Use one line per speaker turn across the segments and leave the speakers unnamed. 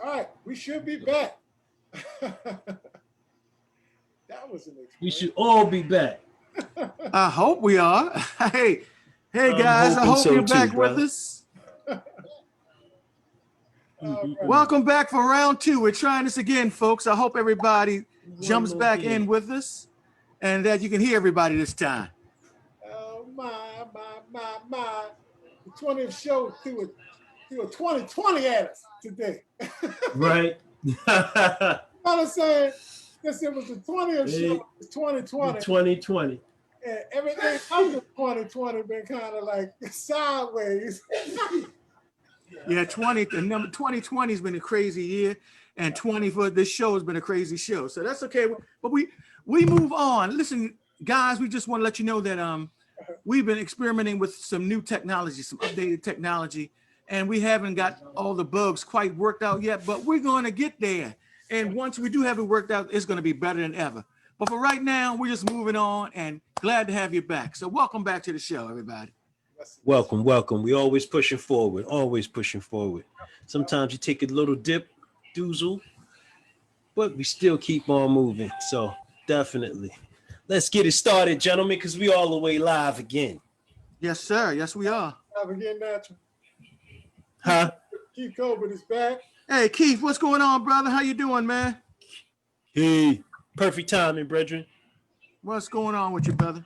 All right, we should be back. That was an
We
experience.
should all be back.
I hope we are. Hey, hey
I'm
guys, I
hoping
hope
so
you're
too,
back with
brother.
us.
All right.
Welcome back for round two. We're trying this again, folks. I hope everybody
One
jumps
more
back
here.
in with us and that you can hear everybody this time.
Oh my. The 20th show threw a 2020 at us today. You know
Right?
what I'm saying? Since it was the 20th show,
Hey,
it's
the
2020,
2020.
and everything after 2020 been kind of like sideways.
Yeah, the number 2020 has been a crazy year, and 20 for this show has been a crazy show. So that's okay. But we move on. Listen, guys, we just want to let you know that we've been experimenting with some new technology, some updated technology, and we haven't got all the bugs quite worked out yet, but we're going to get there. And once we do have it worked out, it's going to be better than ever. But for right now, we're just moving on and glad to have you back. So welcome back to the show, everybody.
Welcome, welcome. We always pushing forward, always pushing forward. Sometimes you take a little dip, doozle, but we still keep on moving. So definitely. Let's get it started, gentlemen, because we all the way live again.
Yes, sir. Yes, we are.
Have again natural.
Huh?
Keith Colbert is back.
Hey, Keith, what's going on, brother? How you doing, man?
Hey, perfect timing, brethren.
What's going on with you, brother?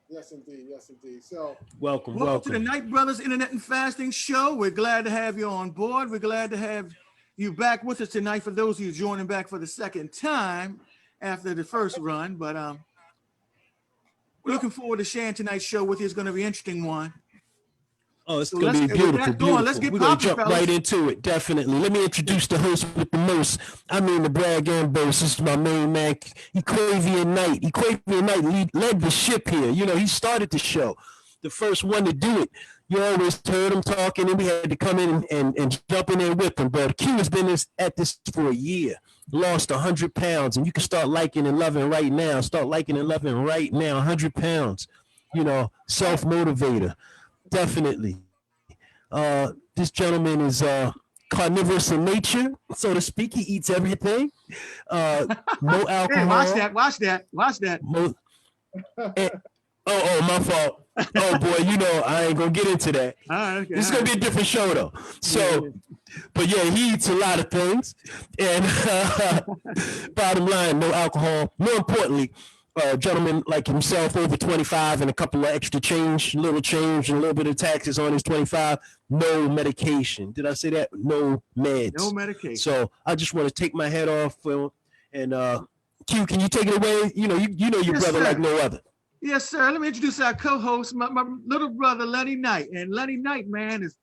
Yes, indeed. Yes, indeed. So,
Welcome,
Welcome to the
welcome.
Night Brothers Internet and Fasting Show. We're glad to have you on board. We're glad to have you back with us tonight for those of you joining back for the second time after the first run. But we're looking forward to sharing tonight's show with you. It's going to be an interesting one.
Oh, it's
So
going to be
with
beautiful,
that going, let's
beautiful.
get
We're going to
popping,
jump
fellas.
right into it, definitely. Let me introduce the host with the most. I mean, the brag and boast. This is my main man, Equavian Knight. Equavian Knight led the ship here. You know, he started the show, the first one to do it. You always heard him talking, and we had to come in and jump in there with him. But Q has been at this for a year, lost 100 pounds, and you can start liking and loving right now. Start liking and loving right now, 100 pounds. You know, self-motivator, definitely. This gentleman is carnivorous in nature, so to speak. He eats everything. No
Hey, watch
alcohol.
that, watch that, watch that.
Eh, oh, my fault. Oh boy, you know I ain't gonna get into that.
All right, okay.
This is gonna be a different show though. So, but yeah, he eats a lot of things, and bottom line, no alcohol. More importantly, gentleman like himself over 25 and a couple of extra little change, and a little bit of taxes on his 25. No medication. Did I say that? No meds.
No medication.
So I just want to take my head off, and Q, can you take it away? You know your
Yes,
brother
sir.
like no other.
Yes, sir. Let me introduce our co-host, my little brother, Lenny Knight. And Lenny Knight, man, is,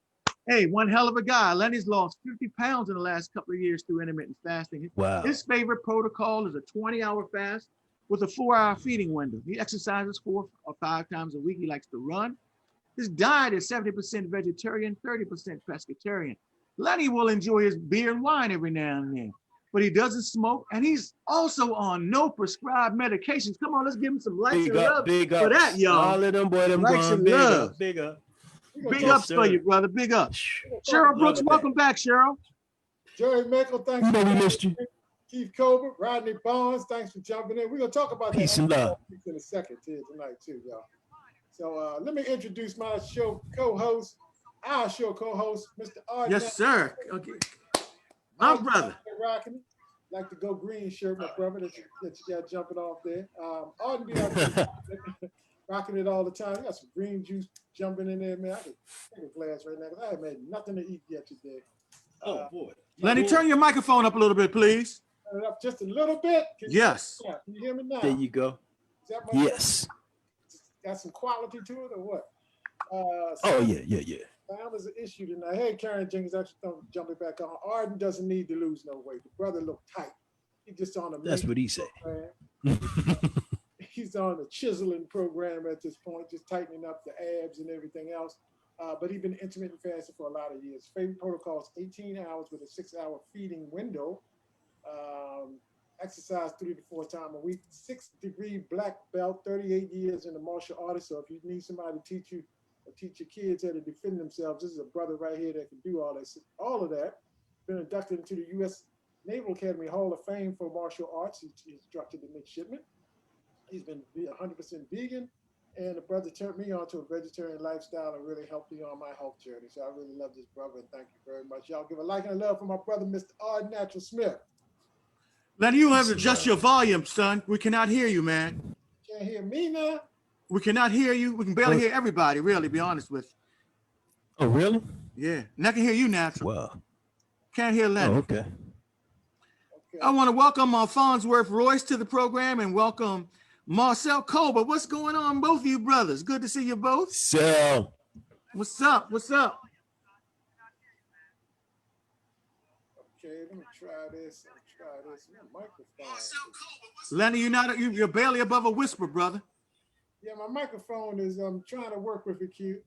hey, one hell of a guy. Lenny's lost 50 pounds in the last couple of years through intermittent fasting.
Wow.
His favorite protocol is a 20-hour fast with a 4-hour feeding window. He exercises 4 or 5 times a week. He likes to run. His diet is 70% vegetarian, 30% pescatarian. Lenny will enjoy his beer and wine every now and then, but he doesn't smoke, and he's also on no prescribed medications. Come on, let's give him some likes and love for that, y'all.
All of them boy, them
Likes
going
and
big
love.
up, big up.
Big
Yes,
ups
sir.
for you, brother. Big ups. Cheryl
Love
Brooks,
that.
welcome back, Cheryl.
Jerry Mickle, thanks
You know
for
we
jumping
missed you.
in. Keith Colbert, Rodney Barnes, thanks for jumping in. We're going to talk about
Peace
that
and love.
in a second here tonight, too, y'all. So let me introduce my show co-host, Mr. Arden.
Yes, sir. Okay. My brother.
Rocking it. Like the Go Green shirt, my brother, that you got jumping off there. Arden be out there rocking it all the time. You got some green juice jumping in there, man. I could take a glass right now because I haven't had nothing to eat yet today.
Oh boy.
Lenny, turn your microphone up a little bit, please.
Turn it up just a little bit.
Yes.
Can you hear me now?
There you go.
Is that my
Yes.
got some quality to it or what?
Oh yeah.
That was an issue tonight. Hey, Karen Jenkins, actually jumping back on. Arden doesn't need to lose no weight. The brother look tight. He's just on a
That's what he said.
He's on a chiseling program at this point, just tightening up the abs and everything else. But he's been intermittent fasting for a lot of years. Favorite protocol is 18 hours with a 6-hour feeding window. Exercise 3 to 4 times a week. 6-degree black belt, 38 years in the martial arts. So if you need somebody to teach you or teach your kids how to defend themselves, this is a brother right here that can do all of that. been inducted into the U.S. Naval Academy Hall of Fame for martial arts. He's instructed in midshipman. He's been 100% vegan. And the brother turned me on to a vegetarian lifestyle and really helped me on my health journey. So I really love this brother, and thank you very much. Y'all give a like and a love for my brother, Mr. Arden Natural Smith.
Lenny, you have to adjust your volume, son. We cannot hear you, man.
Can't hear me now?
We cannot hear you. We can barely hear everybody, really, be honest with you.
Oh, really?
Yeah. And I can hear you, Natural.
Wow.
Can't hear Lenny.
Oh, okay.
I want to welcome Farnsworth Royce to the program and welcome Marcel Colbert. What's going on, both of you brothers? Good to see you both.
So,
What's up? What's up?
Okay, let me try this. My microphone.
Lenny, you're barely above a whisper, brother.
Yeah, my microphone is trying to work with it, Q.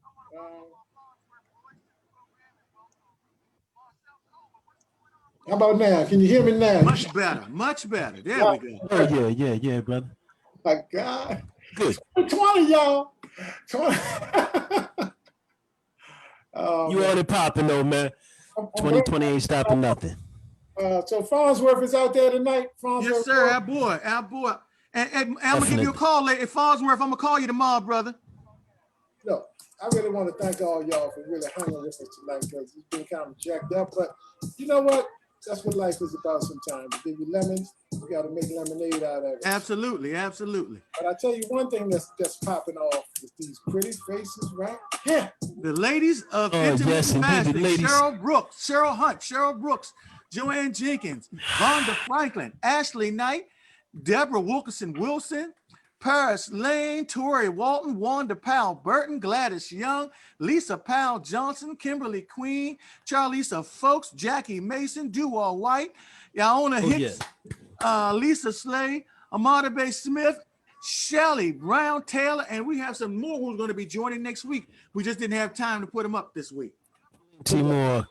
How about now? Can you hear me now?
Much better, much better. There we go.
oh yeah, brother.
My God.
Good.
20, y'all. 20.
You on it popping though, man. 2020 ain't stopping nothing.
So Farnsworth is out there tonight. Farnsworth,
Yes, sir. Our boy. And I'm gonna give you a call later. Farnsworth, I'm gonna call you tomorrow, brother.
Look, I really want to thank all y'all for really hanging with us tonight because it's been kind of jacked up. But you know what? That's what life is about sometimes. To give you lemons, you got to make lemonade out of it.
Absolutely, absolutely.
But I tell you one thing that's popping off is these pretty faces right here.
The ladies of Intermittent Fasting,
ladies.
Cheryl Brooks, Cheryl Hunt, Cheryl Brooks, Joanne Jenkins, Vonda Franklin, Ashley Knight, Deborah Wilkerson Wilson, Paris Lane, Tori Walton, Wanda Powell Burton, Gladys Young, Lisa Powell Johnson, Kimberly Queen, Charlisa Folks, Jackie Mason, Duwall White, Yaona Hicks, Lisa Slay, Amada Bay Smith, Shelly Brown Taylor, and we have some more who's going to be joining next week. We just didn't have time to put them up this week.
Two more.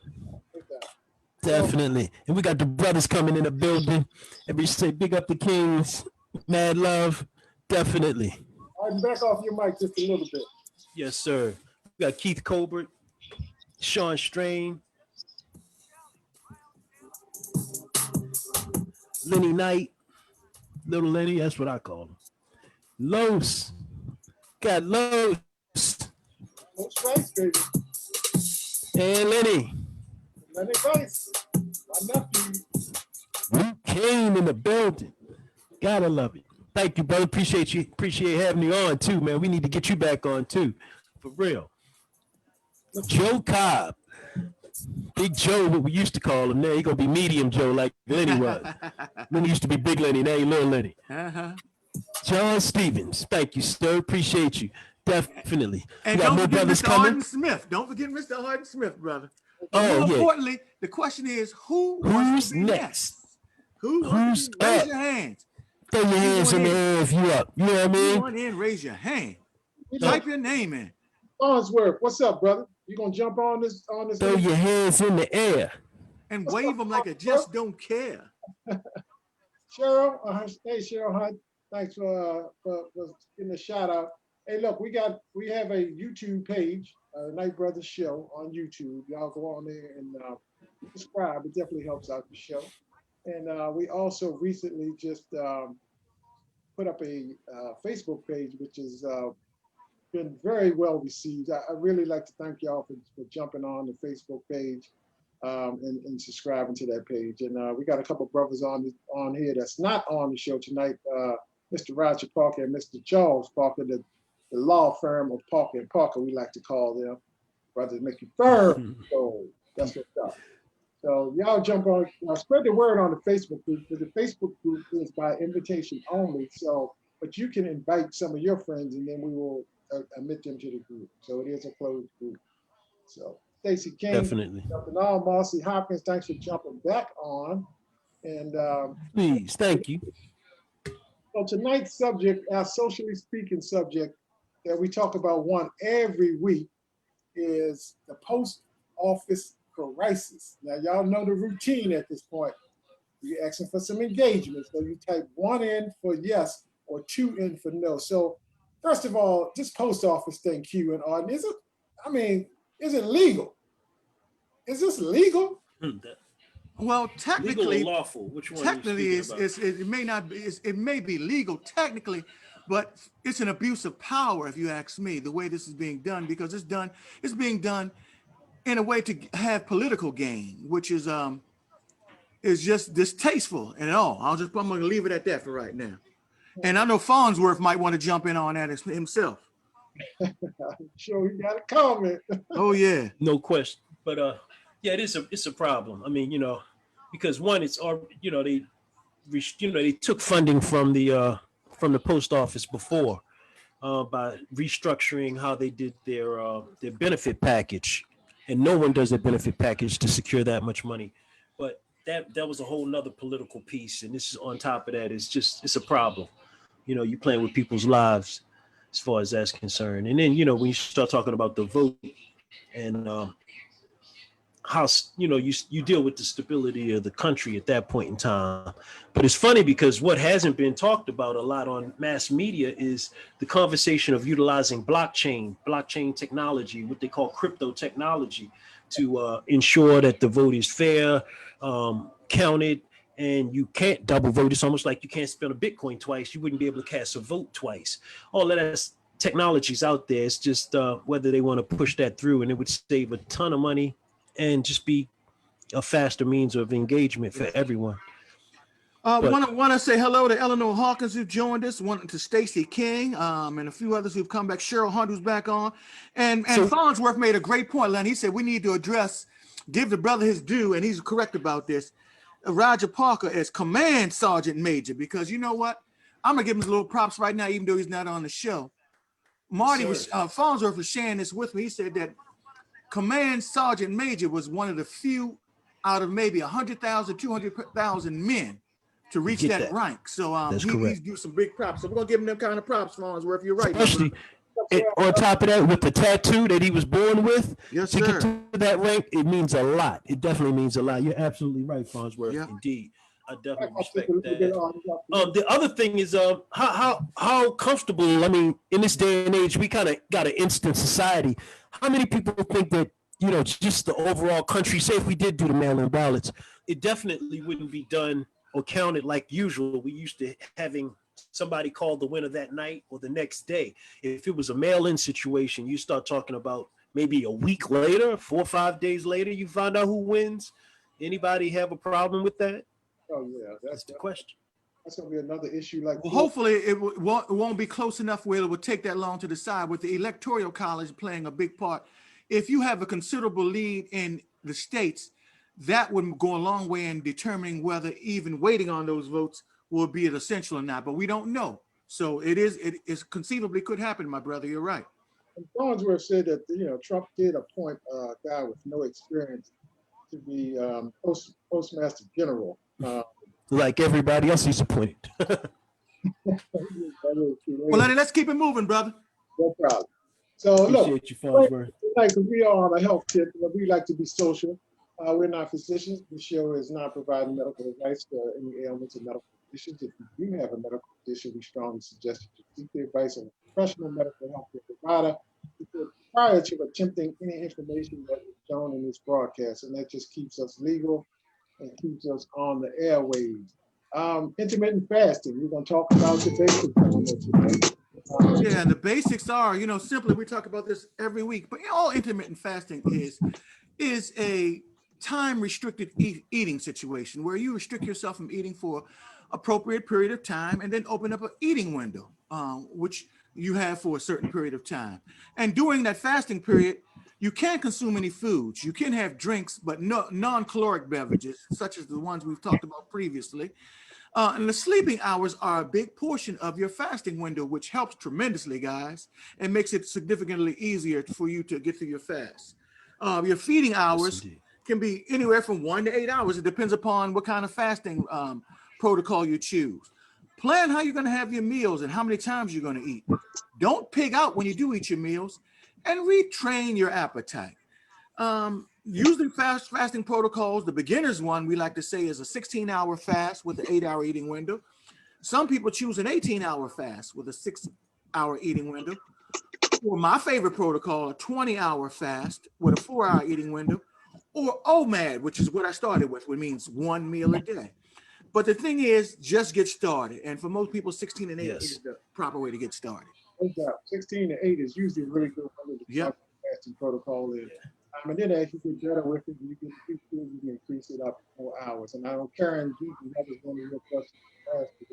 Definitely. And we got the brothers coming in the building. And we say big up the Kings. Mad love. Definitely.
All right, back off your mic just a little bit.
Yes, sir. We got Keith Colbert, Sean Strain, Lenny Knight, Little Lenny, that's what I call him. Los. Got Los.
Most rice, baby.
And Lenny.
Lenny Rice. My nephew.
Luke Kane in the building. Gotta love it. Thank you, brother. Appreciate you. Appreciate having me on too, man. We need to get you back on too, for real. Joe Cobb, Big Joe, what we used to call him. Now he gonna be Medium Joe, like Lenny was. Lenny used to be Big Lenny. Now he Little Lenny. John Stevens, thank you, sir. Appreciate you. Definitely.
And
we got
don't
more
forget
brothers
Mr.
coming.
Arden Smith. Don't forget Mr. Arden Smith, brother.
Oh,
more
yeah.
importantly, the question is, who's next? Who's
Who's
raise
up?
your hands.
Throw your hands in the air if you up. You know what I mean?
Come on in, raise your hand. Type your name in.
Farnsworth, what's up, brother? You gonna jump on this?
Throw your hands in the air.
And wave them like I just don't care.
Cheryl, hey Cheryl Hunt, thanks for getting a shout out. Hey, look, we have a YouTube page, Night Brothers Show on YouTube. Y'all go on there and subscribe. It definitely helps out the show. And we also recently just put up a Facebook page, which has been very well received. I really like to thank y'all for jumping on the Facebook page and subscribing to that page. And we got a couple brothers on here that's not on the show tonight. Mr. Roger Parker and Mr. Charles Parker, the law firm of Parker and Parker, we like to call them. Brothers make you firm. So that's what's up. So y'all jump on, spread the word on the Facebook group, because the Facebook group is by invitation only. So, but you can invite some of your friends and then we will admit them to the group. So it is a closed group. So Stacey King,
Definitely.
jumping on. Marcy Hopkins, thanks for jumping back on. And
please, thank you.
So tonight's subject, our socially speaking subject that we talk about one every week, is the post office crisis. Now y'all know the routine at this point. You're asking for some engagement, so you type 1 in for yes or 2 in for no. So first of all, this post office thing, Q and Arden, is it legal? Is this legal?
Well,
Legal or
technically,
lawful? Which one
technically,
are you speaking about?
it may not be, it may be legal technically, but it's an abuse of power, if you ask me, the way this is being done, because it's being done in a way to have political gain, which is just distasteful and all. I'm going to leave it at that for right now. And I know Farnsworth might want to jump in on that himself.
I'm sure he got a comment.
Oh yeah,
No question. But yeah, it's a problem. I mean, because one, it's they took funding from the post office before by restructuring how they did their benefit package, and no one does their benefit package to secure that much money. But that was a whole nother political piece, and this is on top of that. It's a problem. You playing with people's lives as far as that's concerned. And then when you start talking about the vote and how you deal with the stability of the country at that point in time. But it's funny because what hasn't been talked about a lot on mass media is the conversation of utilizing blockchain technology, what they call crypto technology, to ensure that the vote is fair, counted, and you can't double vote. It's almost like you can't spend a Bitcoin twice. You wouldn't be able to cast a vote twice. All of that technology's out there. It's just whether they want to push that through, and it would save a ton of money and just be a faster means of engagement for everyone.
Want to say hello to Eleanor Hawkins who joined us, one to Stacy King, and a few others who've come back. Cheryl Hunt who's back on, and Farnsworth made a great point, Len. He said we need to give the brother his due, and he's correct about this. Roger Parker as Command Sergeant Major, because you know what? I'm gonna give him a little props right now, even though he's not on the show. Farnsworth was sharing this with me. He said that Command Sergeant Major was one of the few out of maybe 100,000, 200,000 men to reach that rank. So he's due some big props. So we're gonna give him them kind of props, Farnsworth. You're right.
Especially on top of that, with the tattoo that he was born with,
yes,
to
sir.
get to that rank, it means a lot. It definitely means a lot. You're absolutely right, Farnsworth. Yeah. Indeed. I definitely respect that. The other thing is how comfortable, I mean, in this day and age, we kind of got an instant society. How many people think that, just the overall country, say if we did do the mail-in ballots, it definitely wouldn't be done or counted like usual. We used to having somebody call the winner that night or the next day. If it was a mail-in situation, you start talking about maybe a week later, 4 or 5 days later, you find out who wins. Anybody have a problem with that?
Oh yeah, that's
the question.
That's gonna be another issue.
Hopefully it won't be close enough where it will take that long to decide. With the Electoral College playing a big part, if you have a considerable lead in the states, that would go a long way in determining whether even waiting on those votes will be essential or not. But we don't know. So it is conceivably could happen, my brother. You're right.
And Farnsworth said that Trump did appoint a guy with no experience to be Postmaster General.
Like everybody else he's appointed.
Well, let's keep it moving, brother.
No problem. So
appreciate you, Farnsworth.
We are on a health tip, but we like to be social. We're not physicians. The show is not providing medical advice for any ailments or medical conditions. If you do have a medical condition, we strongly suggest that you seek the advice of a professional medical healthcare provider prior to attempting any information that is shown in this broadcast, and that just keeps us legal and keeps us on the airwaves. Intermittent fasting. We're going to talk about the basics on it today.
Yeah, the basics are, simply we talk about this every week, but all intermittent fasting is a time-restricted eating situation where you restrict yourself from eating for appropriate period of time and then open up an eating window, which you have for a certain period of time. And during that fasting period, you can't consume any foods. You can have drinks, but no non-caloric beverages, such as the ones we've talked about previously. And the sleeping hours are a big portion of your fasting window, which helps tremendously, guys, and makes it significantly easier for you to get through your fast. Your feeding hours can be anywhere from 1 to 8 hours. It depends upon what kind of fasting protocol you choose. Plan how you're going to have your meals and how many times you're going to eat. Don't pig out when you do eat your meals, and retrain your appetite. Usually fasting protocols, the beginner's one we like to say is a 16-hour fast with an 8-hour eating window. Some people choose an 18-hour fast with a 6-hour eating window. Or my favorite protocol, a 20-hour fast with a 4-hour eating window. or OMAD, which is what I started with, which means 1 meal a day. But the thing is, just get started. And for most people, 16 and 8 is the proper way to get started.
No doubt. 16 to 8 is usually really good for the fasting protocol is. And then as you get better with it, you can increase it up to 4 hours. And I don't care, and that was one of your questions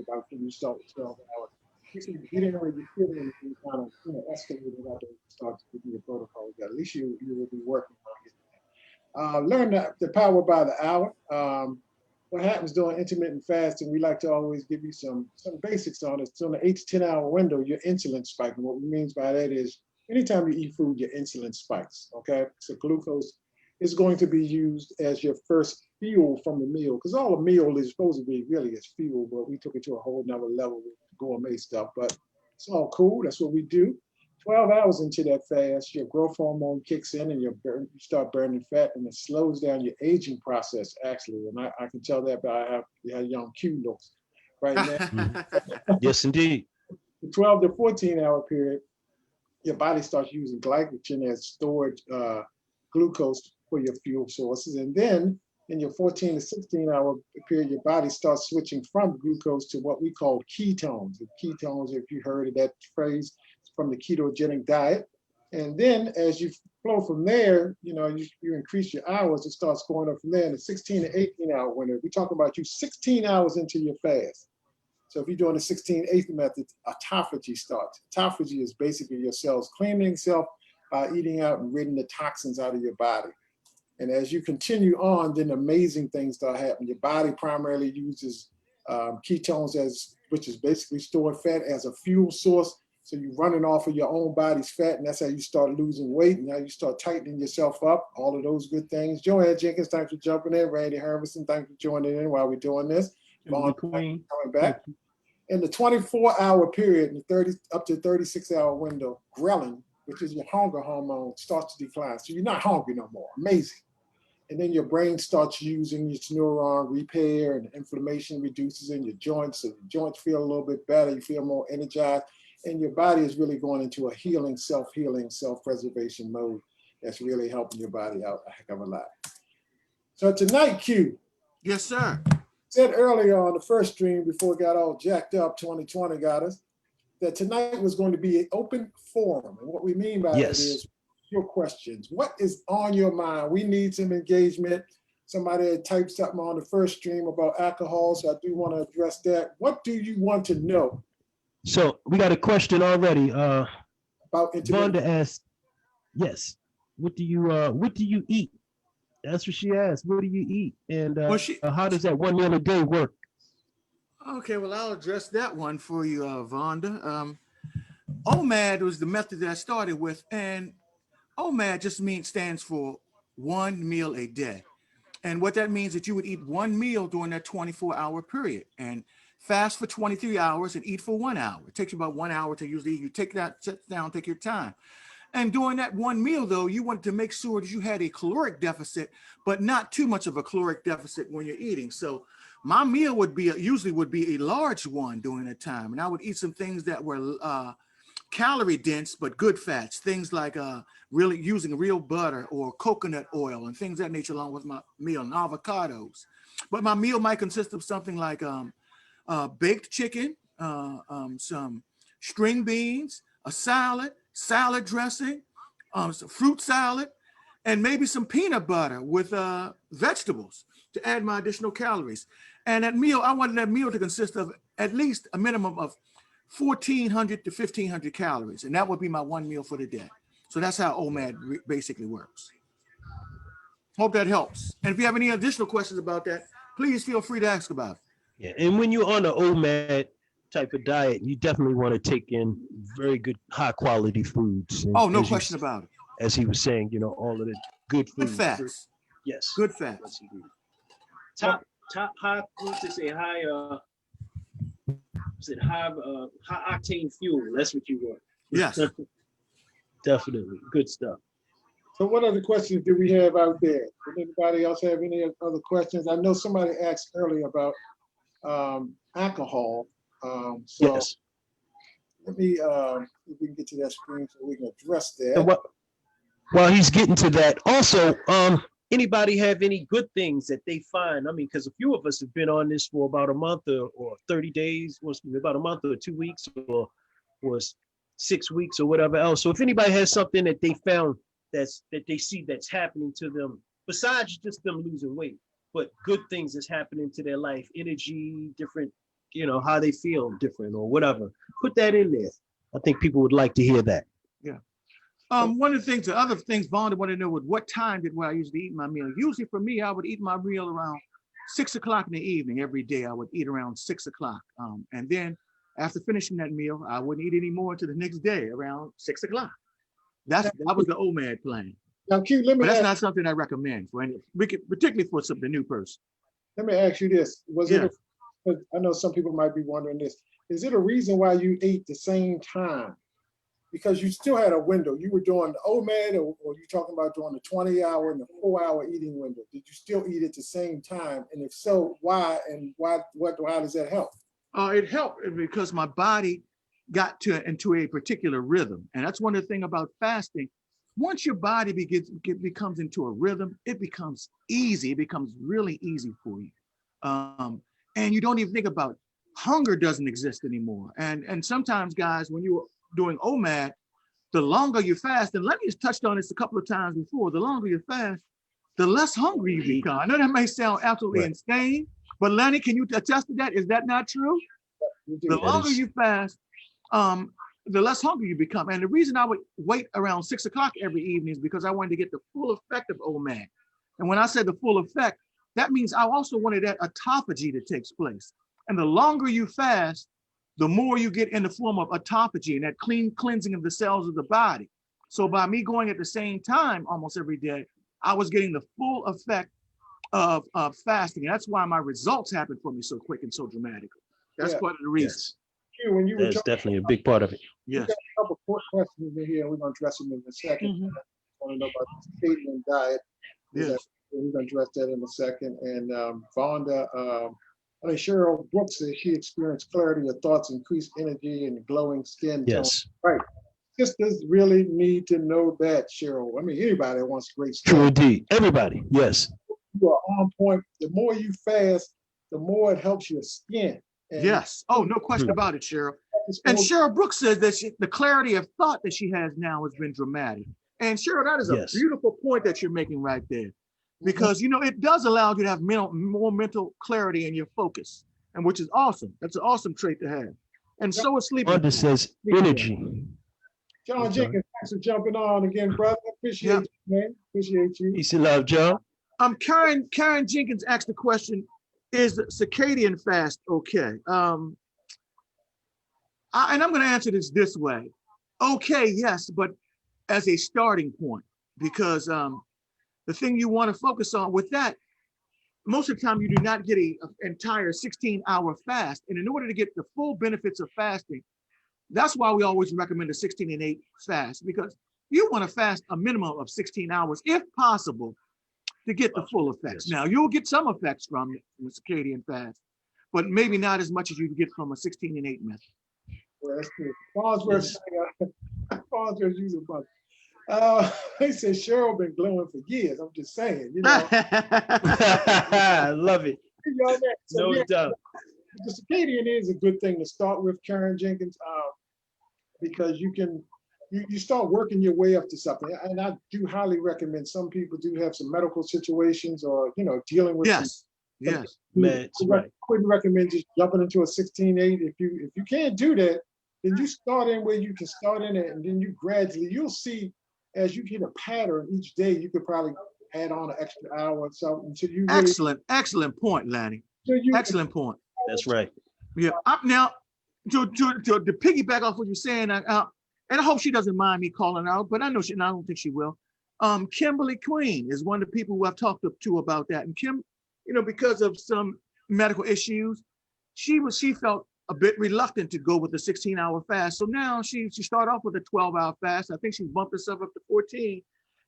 about when you start with 12 hours. You didn't really feel anything kind of escalated after you start to do your protocol. At least you will be working on it. Learn the power by the hour. What happens during intermittent fasting, we like to always give you some basics on it. So in the 8 to 10 hour window, your insulin spike. And what we mean by that is anytime you eat food, your insulin spikes, okay? So glucose is going to be used as your first fuel from the meal, because all a meal is supposed to be really is fuel, but we took it to a whole nother level with gourmet stuff, but it's all cool. That's what we do. 12 hours into that fast, your growth hormone kicks in and you start burning fat, and it slows down your aging process, actually. And I can tell that by how young Q looks right now.
Yes, indeed.
The 12 to 14 hour period, your body starts using glycogen as stored glucose for your fuel sources. And then in your 14 to 16 hour period, your body starts switching from glucose to what we call ketones. And ketones, if you heard of that phrase, from the ketogenic diet. And then as you flow from there, you increase your hours, it starts going up from there in the 16 to 18 hour window. We're talking about you 16 hours into your fast. So if you're doing the 16-8 method, autophagy starts. Autophagy is basically your cells cleaning itself by eating out and ridding the toxins out of your body. And as you continue on, then amazing things start happening. Your body primarily uses ketones, which is basically stored fat, as a fuel source. So you're running off of your own body's fat, and that's how you start losing weight. And now you start tightening yourself up, all of those good things. Joanne Jenkins, thanks for jumping in. Randy Hermanson, thanks for joining in while we're doing this. Coming back. In the 24-hour period, in the up to 36-hour window, ghrelin, which is your hunger hormone, starts to decline. So you're not hungry no more. Amazing. And then your brain starts using its neuron repair, and inflammation reduces in your joints. So your joints feel a little bit better. You feel more energized. And your body is really going into a healing, self-healing, self-preservation mode that's really helping your body out a heck of a lot. So tonight, Q.
Yes, sir.
Said earlier on the first stream before it got all jacked up, 2020 got us, that tonight was going to be an open forum. And what we mean by that is your questions. What is on your mind? We need some engagement. Somebody had typed something on the first stream about alcohol, so I do want to address that. What do you want to know?
So we got a question already.
About
Vonda asked, yes, what do you eat? That's what she asked. What do you eat? And how does that 1 meal a day work?
Okay, well, I'll address that one for you, Vonda. OMAD was the method that I started with, and OMAD just stands for 1 meal a day. And what that means is that you would eat 1 meal during that 24-hour period and fast for 23 hours and eat for 1 hour. It takes you about 1 hour to usually eat. You take that, sit down, take your time. And during that 1 meal, though, you wanted to make sure that you had a caloric deficit, but not too much of a caloric deficit when you're eating. So my meal usually would be a large one during that time. And I would eat some things that were calorie dense, but good fats, things like really using real butter or coconut oil and things of that nature along with my meal, and avocados. But my meal might consist of something like baked chicken, some string beans, a salad dressing, some fruit salad, and maybe some peanut butter with vegetables to add my additional calories. And I wanted that meal to consist of at least a minimum of 1,400 to 1,500 calories. And that would be my 1 meal for the day. So that's how OMAD basically works. Hope that helps. And if you have any additional questions about that, please feel free to ask about it.
Yeah, and when you're on the OMAD type of diet, you definitely want to take in very good, high quality foods. And
no question about it.
As he was saying, all of the good food.
Good fats.
Yes.
Good fats.
Top high, what's to say, high octane fuel. That's what you want.
Yes.
Definitely. Good stuff.
So what other questions do we have out there? Does anybody else have any other questions? I know somebody asked earlier about alcohol.
Yes.
Let me, if we can get to that screen so we can address that.
While he's getting to that, also, anybody have any good things that they find? I mean, because a few of us have been on this for about a month or 30 days, or about a month or 2 weeks or 6 weeks or whatever else. So if anybody has something that they found that they see that's happening to them, besides just them losing weight, but good things that's happening to their life, energy, different, how they feel different or whatever, put that in there. I think people would like to hear that.
Yeah. One of the other things Vonda wanted to know was what time did I usually eat my meal? Usually for me, I would eat my meal around 6 o'clock in the evening every day. I would eat around 6 o'clock. And then after finishing that meal, I wouldn't eat any more until the next day around 6 o'clock. That was the OMAD plan.
Now, Q, let me
But that's
ask,
not something I recommend for any, particularly for the new person.
let me ask you this.
Yeah.
I know some people might be wondering this. Is it a reason why you ate the same time? Because you still had a window. You were doing the OMAD, or you talking about doing the 20-hour and the 4-hour eating window? Did you still eat at the same time? And if so, why? And how does that help?
It helped because my body got into a particular rhythm. And that's one of the things about fasting. Once your body becomes into a rhythm, it becomes easy. It becomes really easy for you. And you don't even think about it. Hunger doesn't exist anymore. And sometimes, guys, when you're doing OMAD, the longer you fast, and Lenny has touched on this a couple of times before, the longer you fast, the less hungry you become. I know that may sound absolutely insane, but Lenny, can you attest to that? Is that not true? The longer you fast, the less hungry you become. And the reason I would wait around 6 o'clock every evening is because I wanted to get the full effect of OMAD. And when I said the full effect, that means I also wanted that autophagy to take place. And the longer you fast, the more you get in the form of autophagy and that cleansing of the cells of the body. So by me going at the same time almost every day, I was getting the full effect of fasting. And that's why my results happened for me so quick and so dramatically. That's part of the reason.
Yes.
Q, when you were
That's definitely a big part of it.
Yes.
got a couple quick questions in here. We're going to address them in a second.
Mhm.
I want to know about the circadian diet.
Yes.
We're going to address that in a second. And Vonda, Cheryl Brooks says she experienced clarity of thoughts, increased energy, and glowing skin tone.
Yes.
Right. Sisters really need to know that, Cheryl. I mean, anybody that wants great skin.
True indeed. Everybody. Yes.
You are on point. The more you fast, the more it helps your skin. And
Yes. Oh, no question about it, Cheryl. And Cheryl Brooks says that the clarity of thought that she has now has been dramatic. And Cheryl, that is a beautiful point that you're making right there. Because, it does allow you to have more mental clarity in your focus, and which is awesome. That's an awesome trait to have. And so is sleeping.
Wanda says energy.
John Jenkins, thanks for jumping on again, brother. Appreciate you, man. Appreciate you.
Peace and love, Joe.
Karen Jenkins asked the question, is circadian fast okay? And I'm going to answer this way. Okay, yes, but as a starting point, because the thing you want to focus on with that, most of the time you do not get an entire 16-hour fast. And in order to get the full benefits of fasting, that's why we always recommend a 16 and 8 fast, because you want to fast a minimum of 16 hours, if possible, to get the full effects. Now, you'll get some effects from the circadian fast, but maybe not as much as you can get from a 16 and 8 method.
Well, that's good. Farnsworth using butter. He said Cheryl been glowing for years. I'm just saying,
I love it.
So,
No doubt.
The circadian is a good thing to start with, Karen Jenkins, because you start working your way up to something. And I do highly recommend, some people do have some medical situations or, dealing with
Yes.
Meds, right.
I wouldn't recommend just jumping into a 16-8. If you can't do that, then you start in where you can start in it, and then you gradually, you'll see as you get a pattern each day, you could probably add on an extra hour or something until you really,
excellent point, Lanny. Excellent point.
That's right.
Yeah. Now, to piggyback off what you're saying, and I hope she doesn't mind me calling out, but I know I don't think she will. Kimberly Queen is one of the people who I've talked to about that. And Kim, because of some medical issues, she felt a bit reluctant to go with the 16-hour fast. So now she started off with a 12-hour fast. I think she's bumped herself up to 14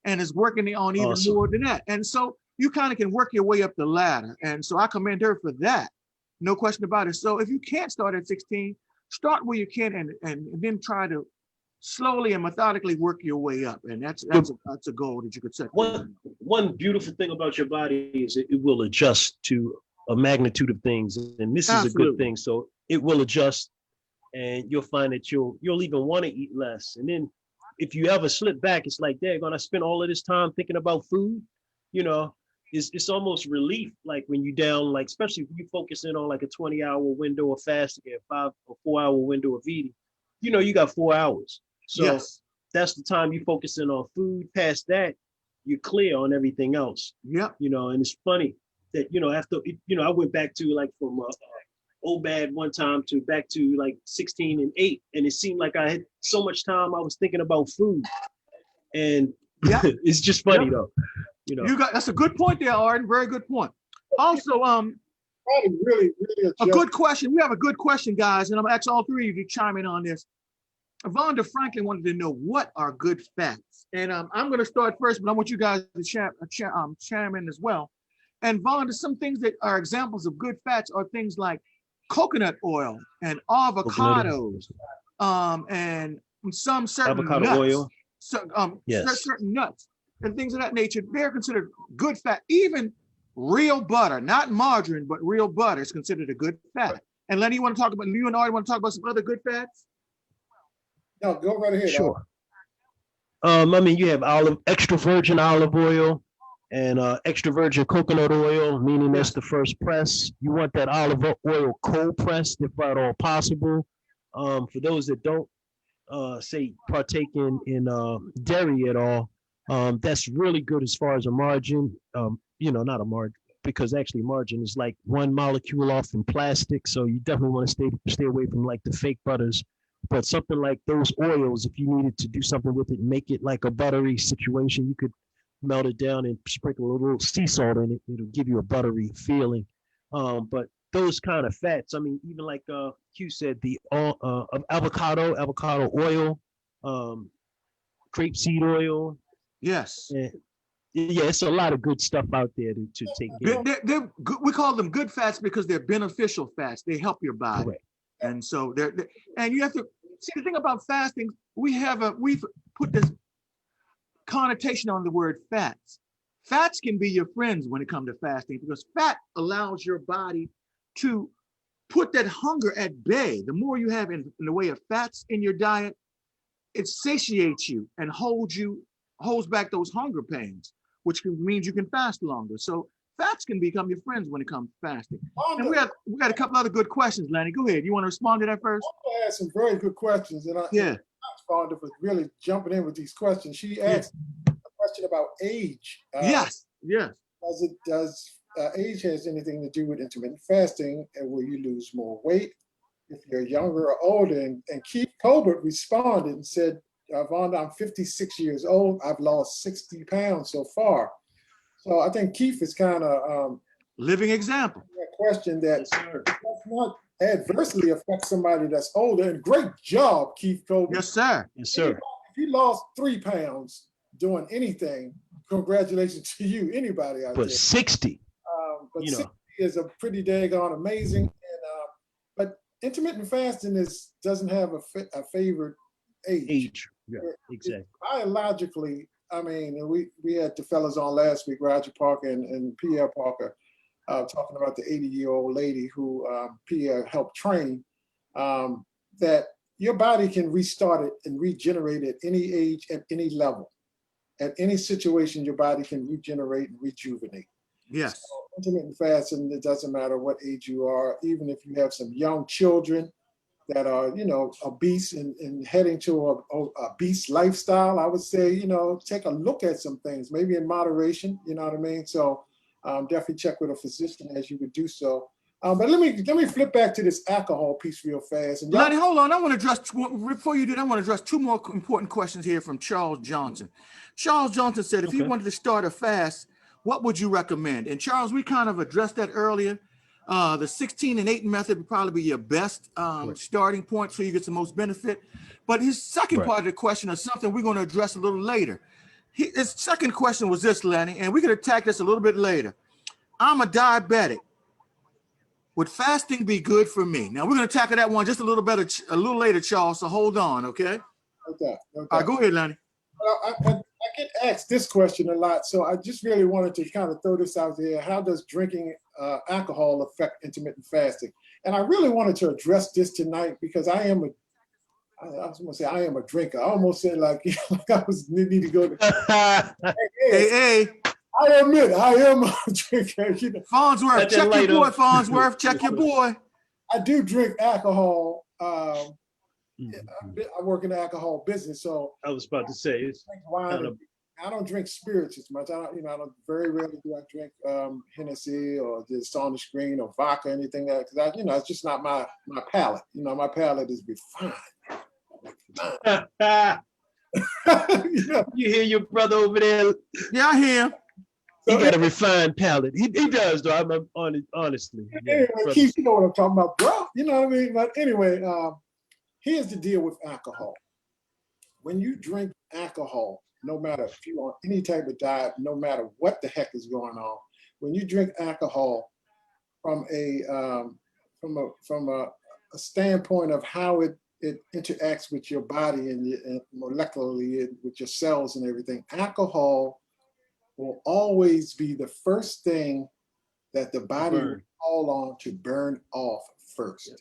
and is working on even more than that. And so you kind of can work your way up the ladder. And so I commend her for that. No question about it. So if you can't start at 16, start where you can and then try to slowly and methodically work your way up. And that's a goal that you could set.
One beautiful thing about your body is it will adjust to a magnitude of things, and this is a good thing. So it will adjust, and you'll find that you'll even want to eat less. And then if you ever slip back, it's like, daggone, I spent all of this time thinking about food. You know, it's almost relief, like when you down, like especially if you focus in on like a 20-hour window of fasting and 5 or 4 hour window of eating. You know, you got 4 hours. So that's the time you focus in on food. Past that, you're clear on everything else.
Yep.
You know, and it's funny that, you know, after, you know, I went back to like from OBAD one time to back to like 16 and 8. And it seemed like I had so much time I was thinking about food. And it's just funny though. You know,
that's a good point there, Arden. Very good point. Also,
really
a good question. We have a good question, guys, and I'm gonna ask all three of you to chime in on this. Vonda Franklin wanted to know what are good fats, and I'm going to start first, but I want you guys to chime in as well. And Vonda, some things that are examples of good fats are things like coconut oil and avocados, and some certain
avocado
nuts,
oil,
certain nuts and things of that nature. They're considered good fat. Even real butter, not margarine, but real butter is considered a good fat. And Lenny, you and Arden want to talk about some other good fats?
No, go right ahead.
Sure. I mean, you have extra virgin olive oil and extra virgin coconut oil, meaning that's the first press. You want that olive oil cold pressed, if at all possible. For those that don't say partake in dairy at all, that's really good as far as a margin. You know, not a margin, because actually margin is like one molecule off in plastic. So you definitely want to stay away from like the fake butters. But something like those oils, if you needed to do something with it, make it like a buttery situation, you could melt it down and sprinkle a little sea salt in it. It'll give you a buttery feeling. But those kind of fats, I mean, even like Q said, the avocado oil, grapeseed oil.
Yes.
Yeah, it's a lot of good stuff out there to take care of.
They're good. We call them good fats because they're beneficial fats. They help your body.
Correct.
And so and you have to see the thing about fasting. We've put this connotation on the word fats. Fats can be your friends when it comes to fasting, because fat allows your body to put that hunger at bay. The more you have in the way of fats in your diet, it satiates you and holds back those hunger pains, which means you can fast longer. So fats can become your friends when it comes to fasting. And we got a couple other good questions, Lenny. Go ahead. You want to respond to that first?
I had some very good questions, and Vonda was really jumping in with these questions. She asked a question about age.
Yes.
Does age has anything to do with intermittent fasting, and will you lose more weight if you're younger or older? And Keith Colbert responded and said, Vonda, I'm 56 years old. I've lost 60 pounds so far. So I think Keith is kind of
living example.
A question that does not adversely affect somebody that's older. And great job, Keith Colbert.
Yes, sir.
Yes, sir.
If you lost 3 pounds doing anything, congratulations to you. Anybody out there?
60.
But 60 is a pretty daggone amazing. And but intermittent fasting doesn't have a favorite age.
Yeah, exactly.
Biologically, I mean, we had the fellas on last week, Roger Parker and Pierre Parker, talking about the 80-year-old lady who Pierre helped train, that your body can restart it and regenerate at any age, at any level. At any situation, your body can regenerate and rejuvenate.
Yes.
So intermittent fasting, it doesn't matter what age you are, even if you have some young children that are, obese and heading to a obese lifestyle, I would say, take a look at some things, maybe in moderation, you know what I mean? So definitely check with a physician as you would do so. But let me flip back to this alcohol piece real fast. And
Lenny, hold on. I want to address, before you do that, I want to address 2 more important questions here from Charles Johnson. Charles Johnson said, if you wanted to start a fast, what would you recommend? And Charles, we kind of addressed that earlier. The 16 and 8 method would probably be your best starting point so you get the most benefit. But his second part of the question is something we're going to address a little later. His second question was this, Lenny, and we could attack this a little bit later. I'm a diabetic. Would fasting be good for me? Now we're going to tackle that one just a little later, Charles. So hold on, okay?
No doubt, no
All right,
doubt.
go ahead, Lonnie.
Well, I get asked this question a lot, so I just really wanted to kind of throw this out there. How does drinking alcohol affect intermittent fasting? And I really wanted to address this tonight because I was going to say I am a drinker. I almost said like, like I need to go to.
Hey,
I admit I am a drinker. You know,
Farnsworth,
Let that
check your
light
boy,
up.
Farnsworth, check your boy.
I do drink alcohol.
Mhm.
I work in the alcohol business, so
I was about to say it's
I drink wine.
kind of
I don't drink spirits as much. I don't. Very rarely do I drink Hennessy or just on the screen or vodka, anything that because it's just not my palate. My palate is refined.
you hear your brother over there.
Yeah, I hear him.
He
So
got a refined palate. He does though. I'm honestly. Yeah,
anyway,
brother.
Keith, you know what I'm talking about, bro. You know what I mean? But anyway, here's the deal with alcohol. When you drink alcohol, no matter if you're on any type of diet, no matter what the heck is going on, when you drink alcohol from a standpoint of how it interacts with your body and molecularly with your cells and everything, alcohol will always be the first thing that the body will call on to burn off first.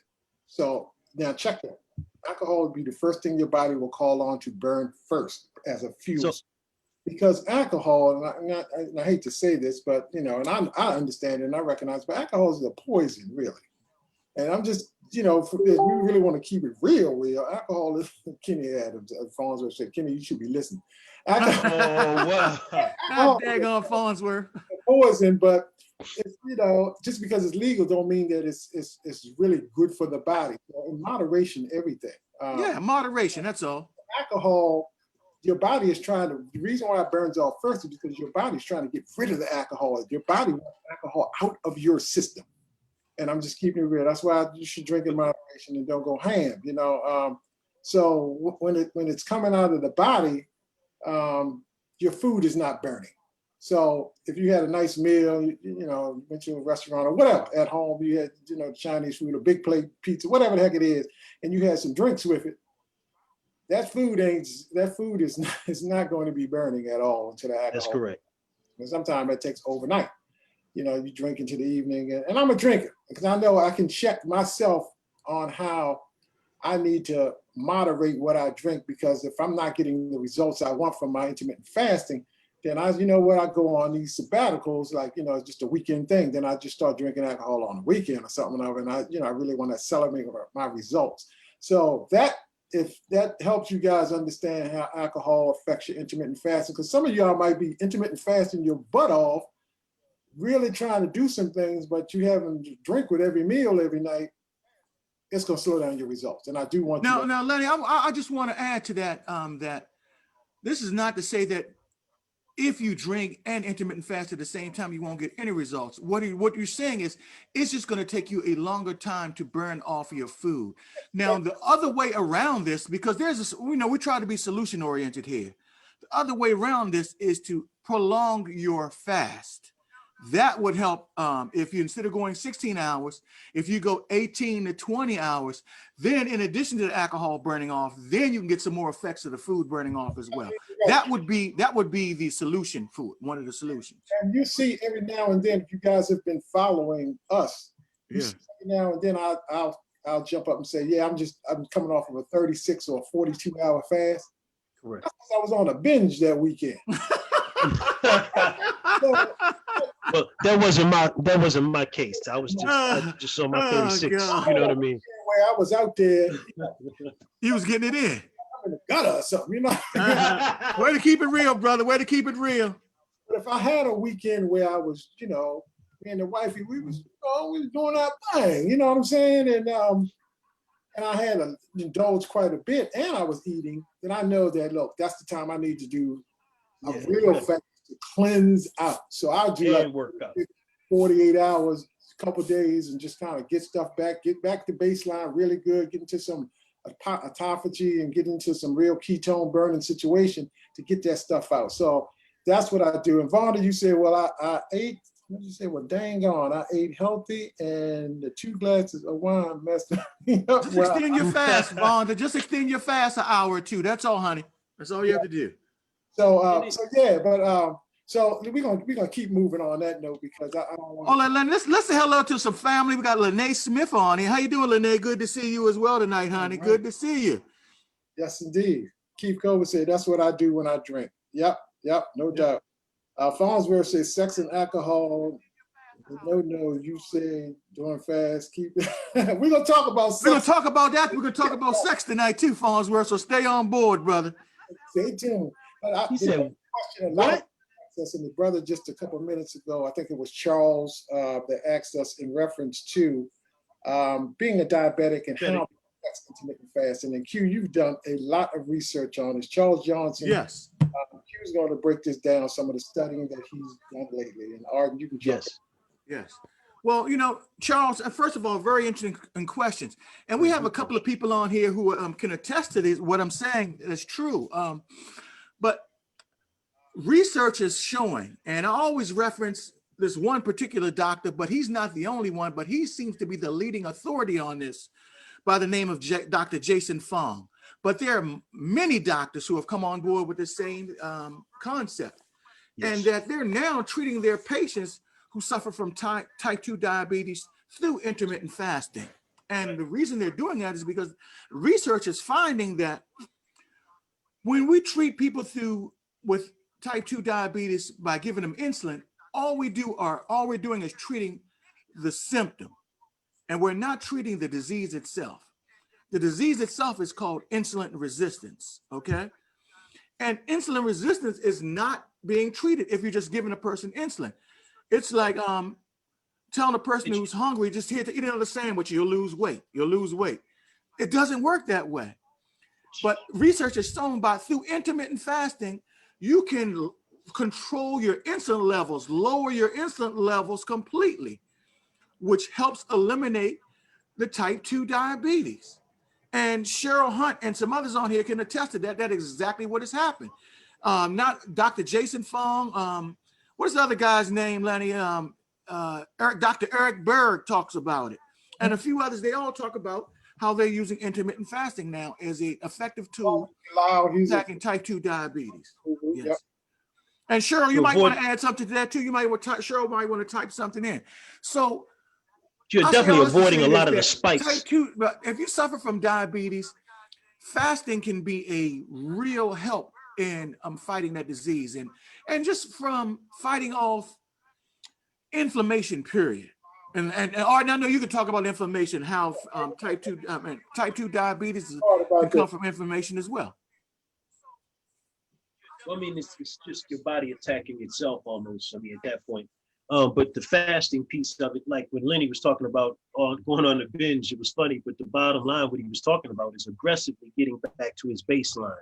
So now check that. Alcohol would be the first thing your body will call on to burn first as a fuel. Because alcohol, and I hate to say this, but and I understand it and I recognize, but alcohol is a poison, really. And I'm just, if we really want to keep it real, alcohol is Kenny Adams, Farnsworth said, Kenny, you should be listening. Alcohol,
God daggone Farnsworth.
Poison, but it's, just because it's legal don't mean that it's really good for the body. So in moderation, everything.
Yeah, moderation, that's all.
Alcohol, your body is the reason why it burns off first is because your body's trying to get rid of the alcohol. Your body wants alcohol out of your system. And I'm just keeping it real. That's why you should drink in moderation and don't go ham, So when it's coming out of the body, your food is not burning. So if you had a nice meal, you went to a restaurant or whatever, at home, you had, Chinese food, a big plate pizza, whatever the heck it is, and you had some drinks with it, that food is not going to be burning at all into the alcohol.
That's correct.
And sometimes it takes overnight. You drink into the evening, and I'm a drinker because I know I can check myself on how I need to moderate what I drink, because if I'm not getting the results I want from my intermittent fasting, then I go on these sabbaticals, like, it's just a weekend thing. Then I just start drinking alcohol on the weekend or something, and I really want to celebrate my results. So if that helps you guys understand how alcohol affects your intermittent fasting, because some of y'all might be intermittent fasting your butt off, really trying to do some things, but you having to drink with every meal every night, it's going to slow down your results. And I do want
Now, Lenny, I just want to add to that, that this is not to say that if you drink and intermittent fast at the same time, you won't get any results. What you're saying is it's just going to take you a longer time to burn off your food. Now, the other way around this, because we try to be solution oriented here. The other way around this is to prolong your fast. That would help if you, instead of going 16 hours, if you go 18 to 20 hours, then in addition to the alcohol burning off, then you can get some more effects of the food burning off as well. That would be the solution food, one of the solutions.
And you see every now and then, if you guys have been following us, every now and then I'll jump up and say, yeah, I'm coming off of a 36 or 42 hour fast.
Correct.
I was on a binge that weekend.
Well, that wasn't my case. I just saw my 36.
God.
You know what I mean?
Where I was out there,
He was getting it in.
I'm in the gutter or something,
Way to keep it real, brother. Way to keep it real.
But if I had a weekend where I was, me and the wifey, we was doing our thing, you know what I'm saying? And I had to indulge quite a bit, and I was eating, then I know that, look, that's the time I need to do a real fast to cleanse out. So I'll do like
workout.
48 hours, a couple of days, and just kind of get stuff back, get back to baseline really good, get into some autophagy and get into some real ketone burning situation to get that stuff out. So that's what I do. And Vonda, you said, well, I ate What did you say? Well, dang on, I ate healthy and the 2 glasses of wine messed me up.
Just
Well,
extend your fast, Vaughn. Just extend your fast an hour or two. That's all, honey. That's all you have to do.
so yeah, but so we're gonna keep moving on that note because I don't want.
Oh, let's say hello to some family. We got Lene Smith on here. How you doing, Lene? Good to see you as well tonight, honey.
Right.
Good to see you.
Yes, indeed. Keith Covert said, "That's what I do when I drink." Yep, no doubt. Farnsworth says, "Sex and alcohol." No, you say doing fast. Keep it. We're gonna talk about sex.
We're gonna talk about that. We're gonna talk about sex tonight too, Farnsworth. So stay on board, brother.
Stay tuned.
He said,
What? And the brother just a couple of minutes ago, I think it was Charles that asked us in reference to being a diabetic and how that's intermittent fasting. And Q, you've done a lot of research on this. Charles Johnson.
Yes.
Q's going to break this down, some of the studying that he's done lately. And Arden, you can jump in.
Yes. Well, Charles, first of all, very interesting questions. And we have a couple of people on here who can attest to this. What I'm saying is true. But research is showing, and I always reference this one particular doctor, but he's not the only one, but he seems to be the leading authority on this by the name of Dr. Jason Fung. But there are many doctors who have come on board with the same concept, and that they're now treating their patients who suffer from type 2 diabetes through intermittent fasting. And the reason they're doing that is because research is finding that when we treat people with type 2 diabetes by giving them insulin, all we're doing is treating the symptom, and we're not treating the disease itself. The disease itself is called insulin resistance, okay? And insulin resistance is not being treated if you're just giving a person insulin. It's like telling a person who's hungry, just here to eat another sandwich, you'll lose weight. It doesn't work that way. But research has shown through intermittent fasting, you can control your insulin levels, lower your insulin levels completely, which helps eliminate the type 2 diabetes. And Cheryl Hunt and some others on here can attest to that. That is exactly what has happened. Not Dr. Jason Fung. What is the other guy's name, Lenny? Dr. Eric Berg talks about it. And a few others, they all talk about how they're using intermittent fasting now as an effective tool attacking type 2 diabetes. Yes. Yep. And Cheryl, you might want to add something to that too. Cheryl might want to type something in. So
you're definitely avoiding a lot of the spikes.
Type 2, if you suffer from diabetes, fasting can be a real help in fighting that disease and just from fighting off inflammation, period. And Arden, I know you can talk about inflammation, how type 2 diabetes can come from inflammation as well.
Well, I mean, it's just your body attacking itself almost. I mean, at that point. But the fasting piece of it, like when Lenny was talking about going on the binge, it was funny, but the bottom line, what he was talking about is aggressively getting back to his baseline,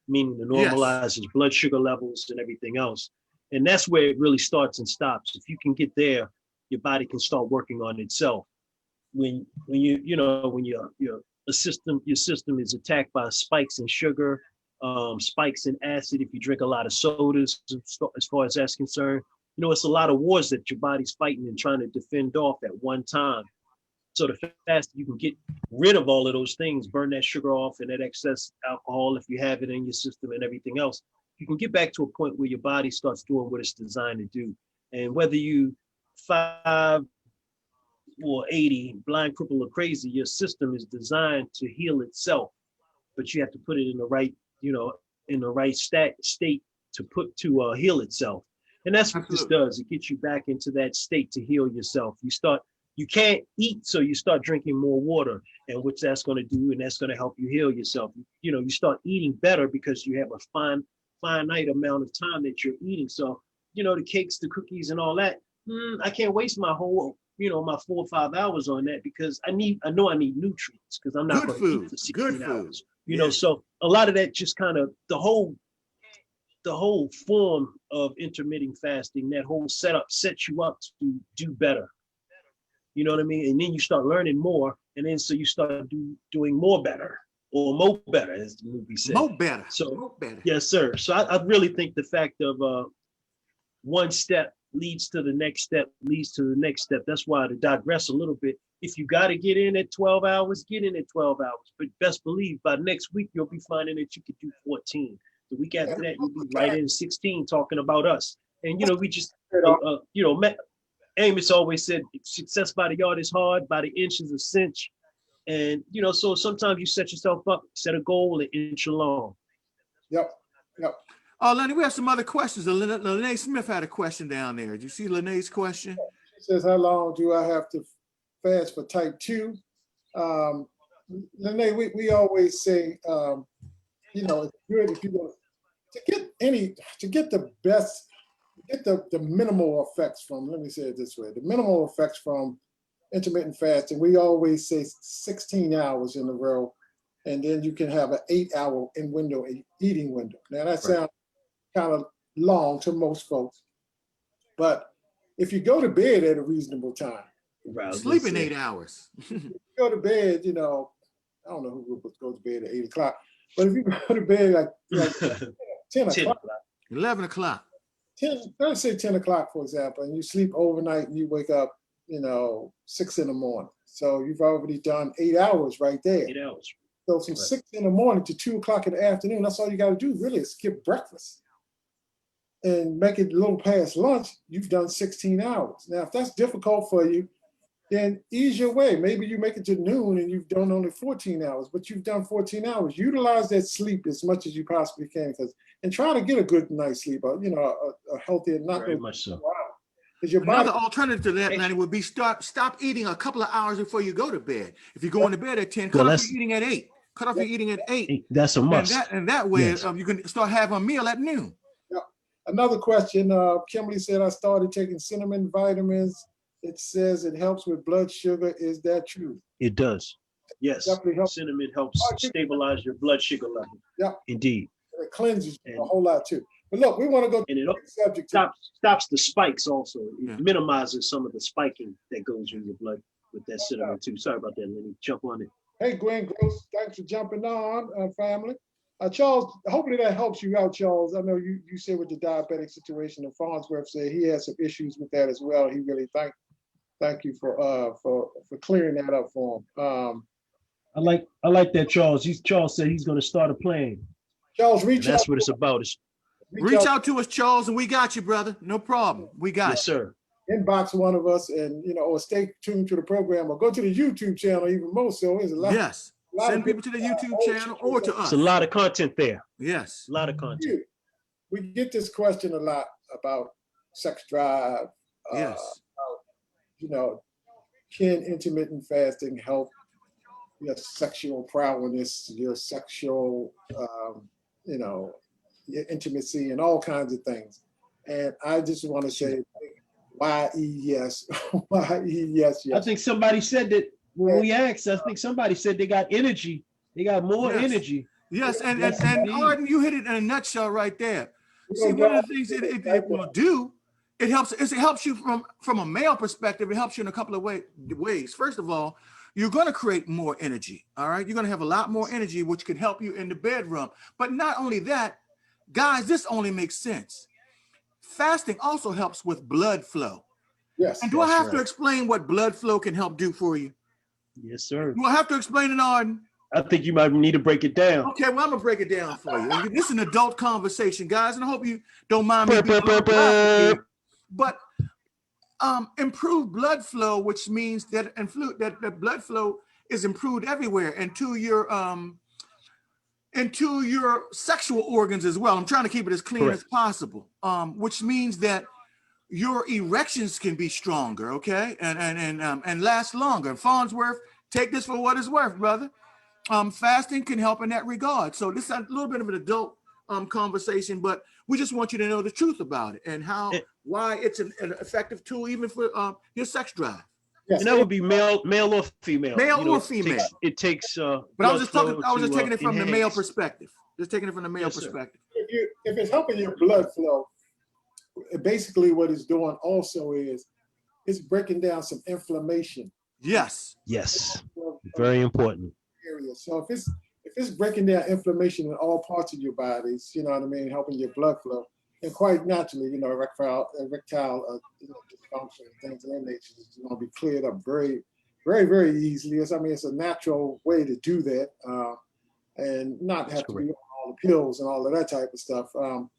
meaning to normalize his blood sugar levels and everything else. And that's where it really starts and stops. If you can get there, your body can start working on itself. When your system is attacked by spikes in sugar, spikes in acid, if you drink a lot of sodas, as far as that's concerned, it's a lot of wars that your body's fighting and trying to defend off at one time. So the faster you can get rid of all of those things, burn that sugar off and that excess alcohol, if you have it in your system and everything else, you can get back to a point where your body starts doing what it's designed to do. And whether you 5 or 80, blind, crippled, or crazy, your system is designed to heal itself, but you have to put it in the right, in the right state to heal itself. And that's what this does. It gets you back into that state to heal yourself. You can't eat, so you start drinking more water, and what that's going to do, and that's going to help you heal yourself. You start eating better because you have a finite amount of time that you're eating. So, the cakes, the cookies, and all that, I can't waste my whole, my 4 or 5 hours on that because I know I need nutrients because I'm not going to eat for 16 hours. So a lot of that just kind of the whole form of intermittent fasting, that whole setup sets you up to do better. You know what I mean? And then you start learning more, and then so you start doing more better, or more better, as the movie said.
More better.
So
more better.
Yes, sir. So I really think the fact of one step leads to the next step, leads to the next step. That's why, to digress a little bit, if you got to get in at 12 hours, get in at 12 hours. But best believe by next week, you'll be finding that you could do 14. The week after that, you'll be right in 16 talking about us. And, we just, Amos always said, success by the yard is hard, by the inch is a cinch. And, so sometimes you set yourself up, set a goal an inch along.
Yep.
Oh, Lenny, we have some other questions. Lene Smith had a question down there. Did you see Lene's question?
She says, how long do I have to fast for type 2? Lene, we always say, it's good if you go to get the best, get the minimal effects from, let me say it this way, the minimal effects from intermittent fasting, we always say 16 hours in a row, and then you can have an 8-hour eating window. Now that sounds kind of long to most folks, but if you go to bed at a reasonable time,
sleeping 8 hours.
you go to bed, I don't know who goes to bed at 8 o'clock, but if you go to bed like 10 o'clock,
11 o'clock,
let's say 10 o'clock, for example, and you sleep overnight and you wake up, 6 in the morning. So you've already done 8 hours right there.
8 hours.
So from 6 in the morning to 2 o'clock in the afternoon, that's all you got to do really is skip breakfast and make it a little past lunch. You've done 16 hours. Now, if that's difficult for you, then ease your way. Maybe you make it to noon and you've done only 14 hours, but you've done 14 hours. Utilize that sleep as much as you possibly can, and try to get a good night's sleep, a healthy and not
very much so.
Another alternative to that, Lanny, would be stop eating a couple of hours before you go to bed. If you're going to bed at 10, cut off your eating at 8. Cut off your eating at 8.
That's a must.
And that way, you can start having a meal at noon.
Yeah. Another question, Kimberly said, I started taking cinnamon vitamins. It says it helps with blood sugar. Is that true?
It does. Yes. Cinnamon helps stabilize your blood sugar level.
Yeah.
Indeed.
It cleanses you a whole lot too. But look, we want to go to the subject.
Stops the spikes also. It minimizes some of the spiking that goes in your blood with that cinnamon too. Sorry about that, Lenny. Jump on it.
Hey, Gwen Gross, thanks for jumping on, family. Charles, hopefully that helps you out, Charles. I know you said with the diabetic situation, and Farnsworth said he has some issues with that as well. He really thank you for clearing that up for him.
I like that, Charles. Charles said he's going to start a plan.
Charles, reach out.
That's what it's about.
Reach out to us, Charles, and we got you, brother. No problem. We got
yes, sir.
Inbox one of us, and or stay tuned to the program, or go to the YouTube channel even more so. There's a lot.
Yes. Send people to the YouTube channel or to us.
It's a lot of content there.
Yes.
A lot of content.
We get this question a lot about sex drive.
Yes.
Can intermittent fasting help your sexual prowess, your sexual, your intimacy, and all kinds of things? And I just want to say, yes. Yes.
I think somebody said that when we asked. I think somebody said they got energy. They got more energy.
Yes, and Arden, you hit it in a nutshell right there. See, one of the things it will do, it helps you from a male perspective. It helps you in a couple of ways. First of all, you're going to create more energy. All right, you're going to have a lot more energy, which could help you in the bedroom. But not only that, guys, this only makes sense. Fasting also helps with blood flow.
Yes.
And do I have to explain what blood flow can help do for you?
Yes, sir.
Do I have to explain it, Arden?
I think you might need to break it down.
Okay, well, I'm going to break it down for you. This is an adult conversation, guys, and I hope you don't mind me. But improved blood flow, which means that blood flow is improved everywhere into your sexual organs as well. I'm trying to keep it as clean as possible, which means that your erections can be stronger, okay, and last longer. And Farnsworth, take this for what it's worth, brother. Fasting can help in that regard. So this is a little bit of an adult conversation, but we just want you to know the truth about it and why it's an effective tool even for your sex drive.
Yes.
And that would be male or female.
Male or female.
It takes.
But I was just taking it from the male perspective. Just taking it from the male perspective.
If it's helping your blood flow, basically what it's doing also is it's breaking down some inflammation.
Yes.
Very important.
Area. So if it's breaking down inflammation in all parts of your bodies, you know what I mean, helping your blood flow, and quite naturally, erectile dysfunction and things of that nature is going to be cleared up very, very, very easily. It's a natural way to do that, and not have to be on all the pills and all of that type of stuff. And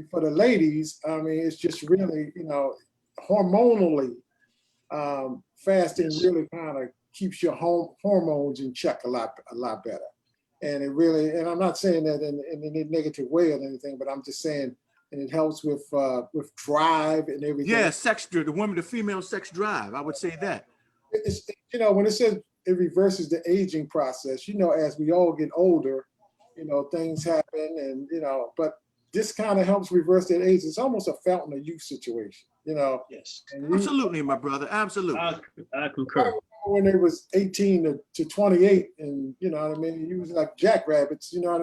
for the ladies, it's just really, hormonally, fasting really kind of keeps your hormones in check a lot better. And it really, and I'm not saying that in any negative way or anything, but I'm just saying, and it helps with drive and everything.
Yeah, the female sex drive. I would say that.
It's, when it says it reverses the aging process, as we all get older, things happen, and but this kind of helps reverse that age. It's almost a fountain of youth situation,
Yes.
Absolutely, my brother. Absolutely.
I concur.
When it was 18 to 28, and you was like jackrabbits, out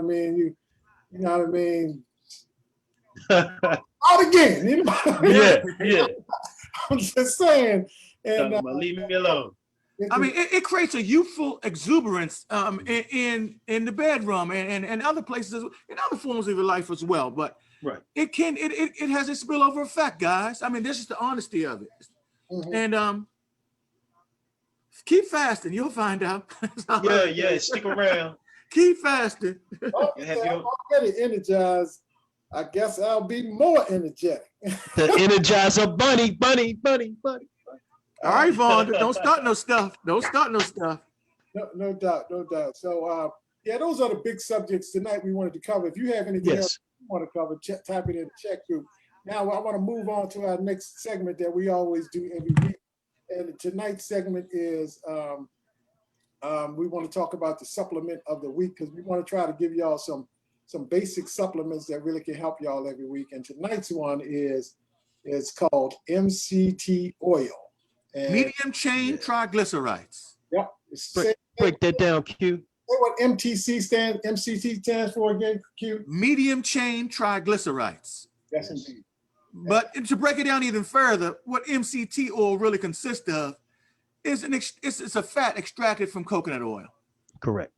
again,
Yeah.
I'm just saying. And
leave me alone.
It creates a youthful exuberance in the bedroom and other places, in other forms of your life as well. But
right,
it has a spillover effect, guys. This is the honesty of it.
Mm-hmm.
And keep fasting, you'll find out.
Yeah, stick around.
Keep fasting.
I'm already energized. I guess I'll be more energetic.
The Energizer bunny.
All right, Vaughn, don't start no stuff.
No doubt. So, those are the big subjects tonight we wanted to cover. If you have anything else you want to cover, type it in the chat group. Now, I want to move on to our next segment that we always do every week. And tonight's segment is we want to talk about the supplement of the week, because we want to try to give y'all some basic supplements that really can help y'all every week. And tonight's one is called MCT oil. And
medium chain triglycerides.
Yep.
Break that down, Q.
What MCT stands for again, Q?
Medium chain triglycerides.
Yes, indeed.
But to break it down even further, what MCT oil really consists of is it's a fat extracted from coconut oil.
Correct.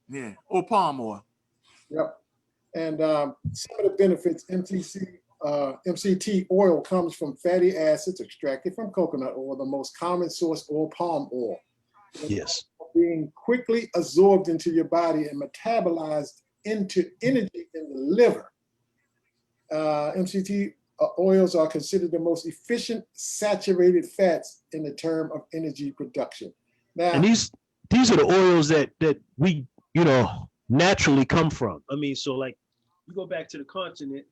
Yeah, or palm oil.
Yep. And some of the benefits, MCT oil comes from fatty acids extracted from coconut oil, the most common source oil, palm oil.
Yes.
Being quickly absorbed into your body and metabolized into energy in the liver. MCT oils are considered the most efficient saturated fats in the term of energy production. Now,
and these are the oils that we naturally come from.
So like you go back to the continent,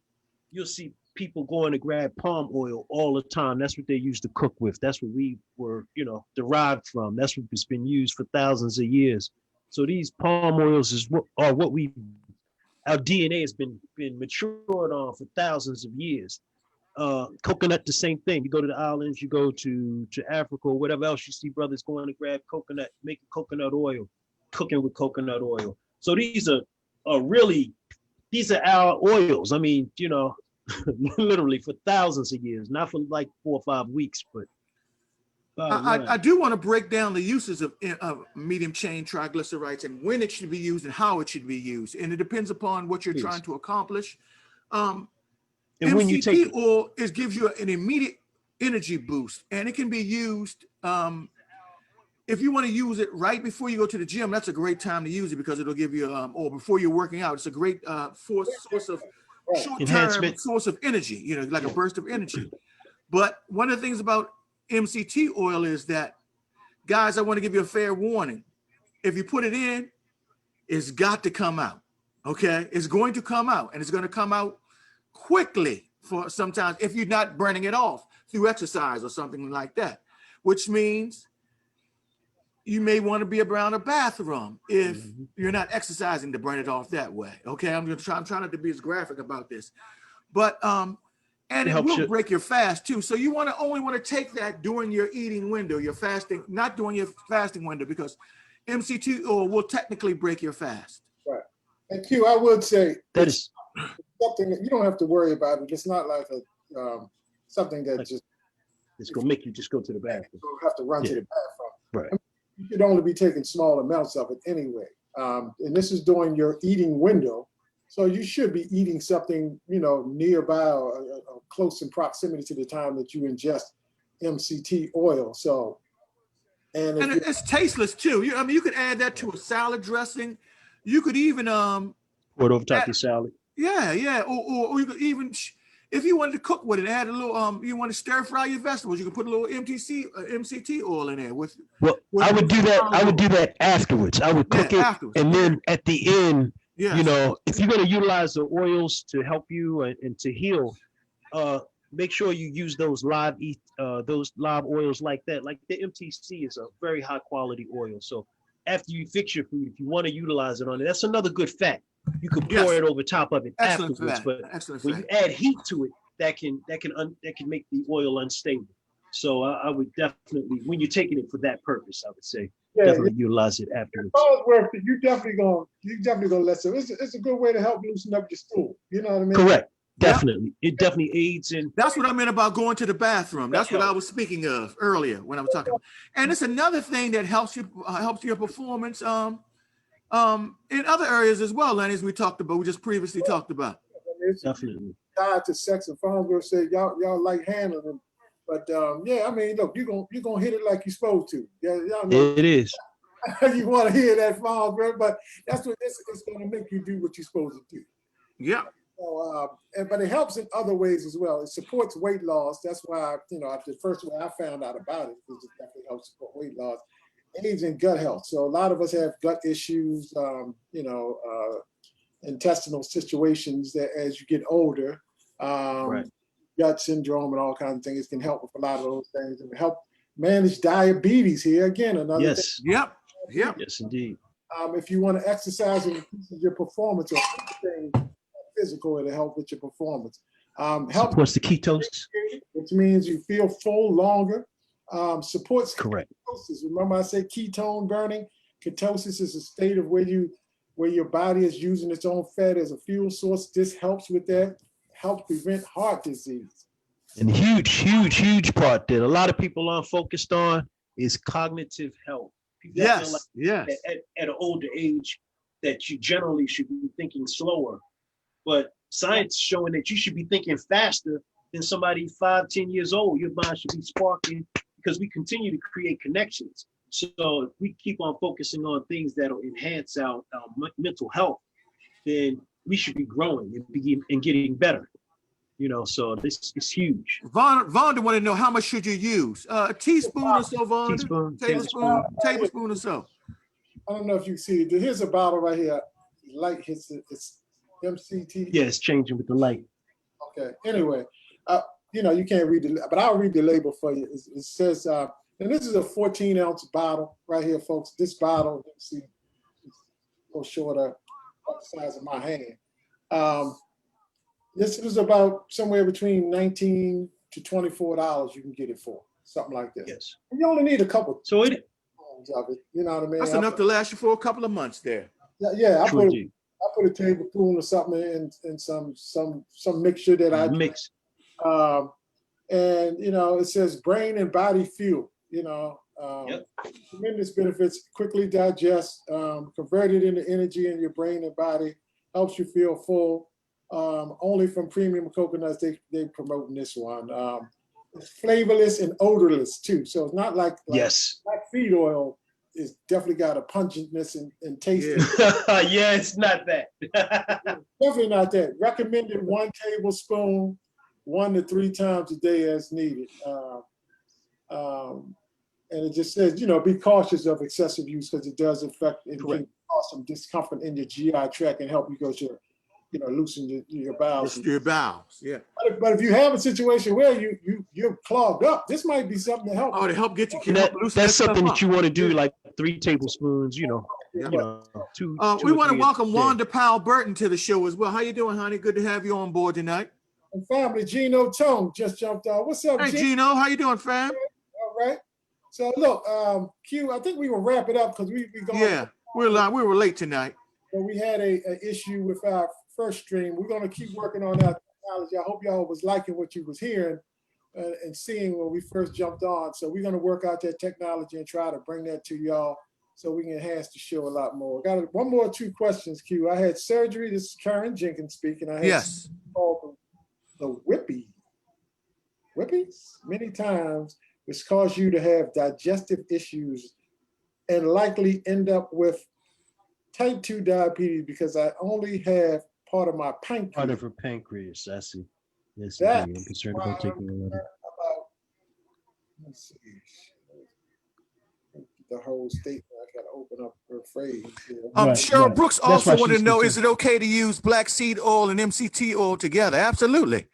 you'll see people going to grab palm oil all the time. That's what they used to cook with. That's what we were, derived from. That's what's been used for thousands of years. So these palm oils are what our DNA has been matured on for thousands of years. Coconut, the same thing. You go to the islands, you go to Africa or whatever else, you see brothers going to grab coconut, making coconut oil, cooking with coconut oil. So these are our oils. Literally for thousands of years, not for like 4 or 5 weeks, but
I do want to break down the uses of medium chain triglycerides and when it should be used and how it should be used. And it depends upon what you're trying to accomplish. And MCT when you take oil, it gives you an immediate energy boost, and it can be used if you want to use it right before you go to the gym. That's a great time to use it because it'll give you, or before you're working out, it's a great source of short-term source of energy, like a burst of energy. But one of the things about MCT oil is that, guys, I want to give you a fair warning. If you put it in, it's got to come out. Okay, it's going to come out, and it's going to come out quickly for sometimes if you're not burning it off through exercise or something like that, which means you may want to be around a bathroom if you're not exercising to burn it off that way. Okay, I'm trying not to be as graphic about this, but and it will break your fast too. So you only want to take that during your eating window, your fasting, not during your fasting window, because MCT oil will technically break your fast.
Right. And Q, I would say
that is
something that you don't have to worry about it. It's not like something that just
it's gonna make you just go to the bathroom.
You have to run to the bathroom.
Right.
You should only be taking small amounts of it anyway. And this is during your eating window. So you should be eating something, nearby or close in proximity to the time that you ingest MCT oil. So, and
it's tasteless too. I mean, you could add that to a salad dressing. You could even
Pour it over top of your salad.
yeah, or you could even if you wanted to cook with it, add a little you want to stir fry your vegetables, you can put a little MCT oil in there with.
I would do that. I would do that afterwards. I would cook it,
afterwards.
and then at the end,
Yes.
you know,
If you're going to utilize the oils to help you and to heal, make sure you use those live oils like that. Like the MTC is a very high quality oil. So after you fix your food, if you want to utilize it on it, that's another good fat. You can pour it over top of it
Excellent
afterwards.
fat.
But
Excellent
when
fat.
you add heat to it, that can make the oil unstable. So I would definitely, when you're taking it for that purpose, I would say definitely utilize it afterwards.
You definitely gonna let some. It's a good way to help loosen up your stool. You know what I mean?
Correct. Definitely. It definitely aids in.
That's what I meant about going to the bathroom. That's what I was speaking of earlier when I was talking about. And it's another thing that helps your performance in other areas as well, Lenny, as we just previously talked about.
Definitely.
Tied to sex, and Farnsworth said y'all like handling them, but yeah, I mean, look, you're gonna hit it like you're supposed to. Yeah, y'all know
It is.
you want to hear that, Farnsworth, but that's what it's gonna make you do what you're supposed to do.
Yeah.
So, but it helps in other ways as well. It supports weight loss. That's why, the first way I found out about it, because it definitely helps support weight loss. Aids in gut health. So a lot of us have gut issues, intestinal situations that as you get older,
Right.
gut syndrome and all kinds of things. It can help with a lot of those things and help manage diabetes here. Again, another thing.
Yes.
Yep.
Yes, indeed.
If you want to exercise and increase your performance or anything physical, it'll help with your performance.
Supports the ketosis.
Which means you feel full longer. Supports
Correct.
ketosis. Remember I said ketone burning? Ketosis is a state of where your body is using its own fat as a fuel source. This helps with that, helps prevent heart disease.
And huge part that a lot of people aren't focused on is cognitive health. People feel like
Yes.
at an older age that you generally should be thinking slower. But science showing that you should be thinking faster than somebody 5-10 years old. Your mind should be sparking because we continue to create connections. So if we keep on focusing on things that'll enhance our mental health, then we should be growing and getting better. So this is huge.
Vonda wanted to know how much should you use? A teaspoon or so, Vonda?
Teaspoon,
Tablespoon or so.
I don't know if you see it. Here's a bottle right here. Light hits it. It's MCT.
Yeah, it's changing with the light.
Okay. Anyway, you can't read but I'll read the label for you. It says, and this is a 14-ounce bottle right here, folks. This bottle, you can see, it's a little shorter, about the size of my hand. This is about somewhere between $19 to $24 you can get it for, something like that.
Yes.
And you only need a couple
So
of it. You know what I mean?
That's enough to last you for a couple of months there.
Yeah, I put
indeed.
a tablespoon or something in some mixture that I
mix.
And it says brain and body fuel. Tremendous benefits. Quickly digest, convert it into energy in your brain and body. Helps you feel full. Only from premium coconuts they promoting this one. It's flavorless and odorless too. So it's not like
Yes.
black feed oil is definitely got a pungentness and taste.
Yeah, it's not that.
Definitely not that. Recommended 1 tablespoon, 1 to 3 times a day as needed. And it just says, be cautious of excessive use because it does affect and can cause some discomfort in your GI tract and help you go to, loosen your bowels.
Your bowels, yeah.
But if you have a situation where you're clogged up, this might be something to help.
Oh, to help get you.
That's something that you want to do, like 3 tablespoons.
Yeah.
Two.
We want to welcome Wanda Powell Burton to the show as well. How you doing, honey? Good to have you on board tonight.
And family, Gino Tone just jumped on. What's up,
Hey, Gino? How you doing, fam?
All right. So look, Q, I think we will wrap it up because we going.
Yeah, we were late tonight.
But we had a issue with our first stream. We're going to keep working on that technology. I hope y'all was liking what you was hearing and seeing when we first jumped on. So we're going to work out that technology and try to bring that to y'all so we can enhance the show a lot more. Got one more 2 questions, Q. I had surgery. This is Karen Jenkins speaking. I had
Yes.
called the whippy. whippy many times, which cause you to have digestive issues and likely end up with type 2 diabetes because I only have part of my pancreas.
Part of her pancreas. I see. Yes,
That's
indeed. I'm concerned
why
about taking a water.
about, let's see, the whole statement. I gotta open up her phrase here.
Right,
Cheryl
right.
Brooks
That's
also
why
wanted to
she's
know, is
concerned.
it okay to use black seed oil and MCT oil together? Absolutely.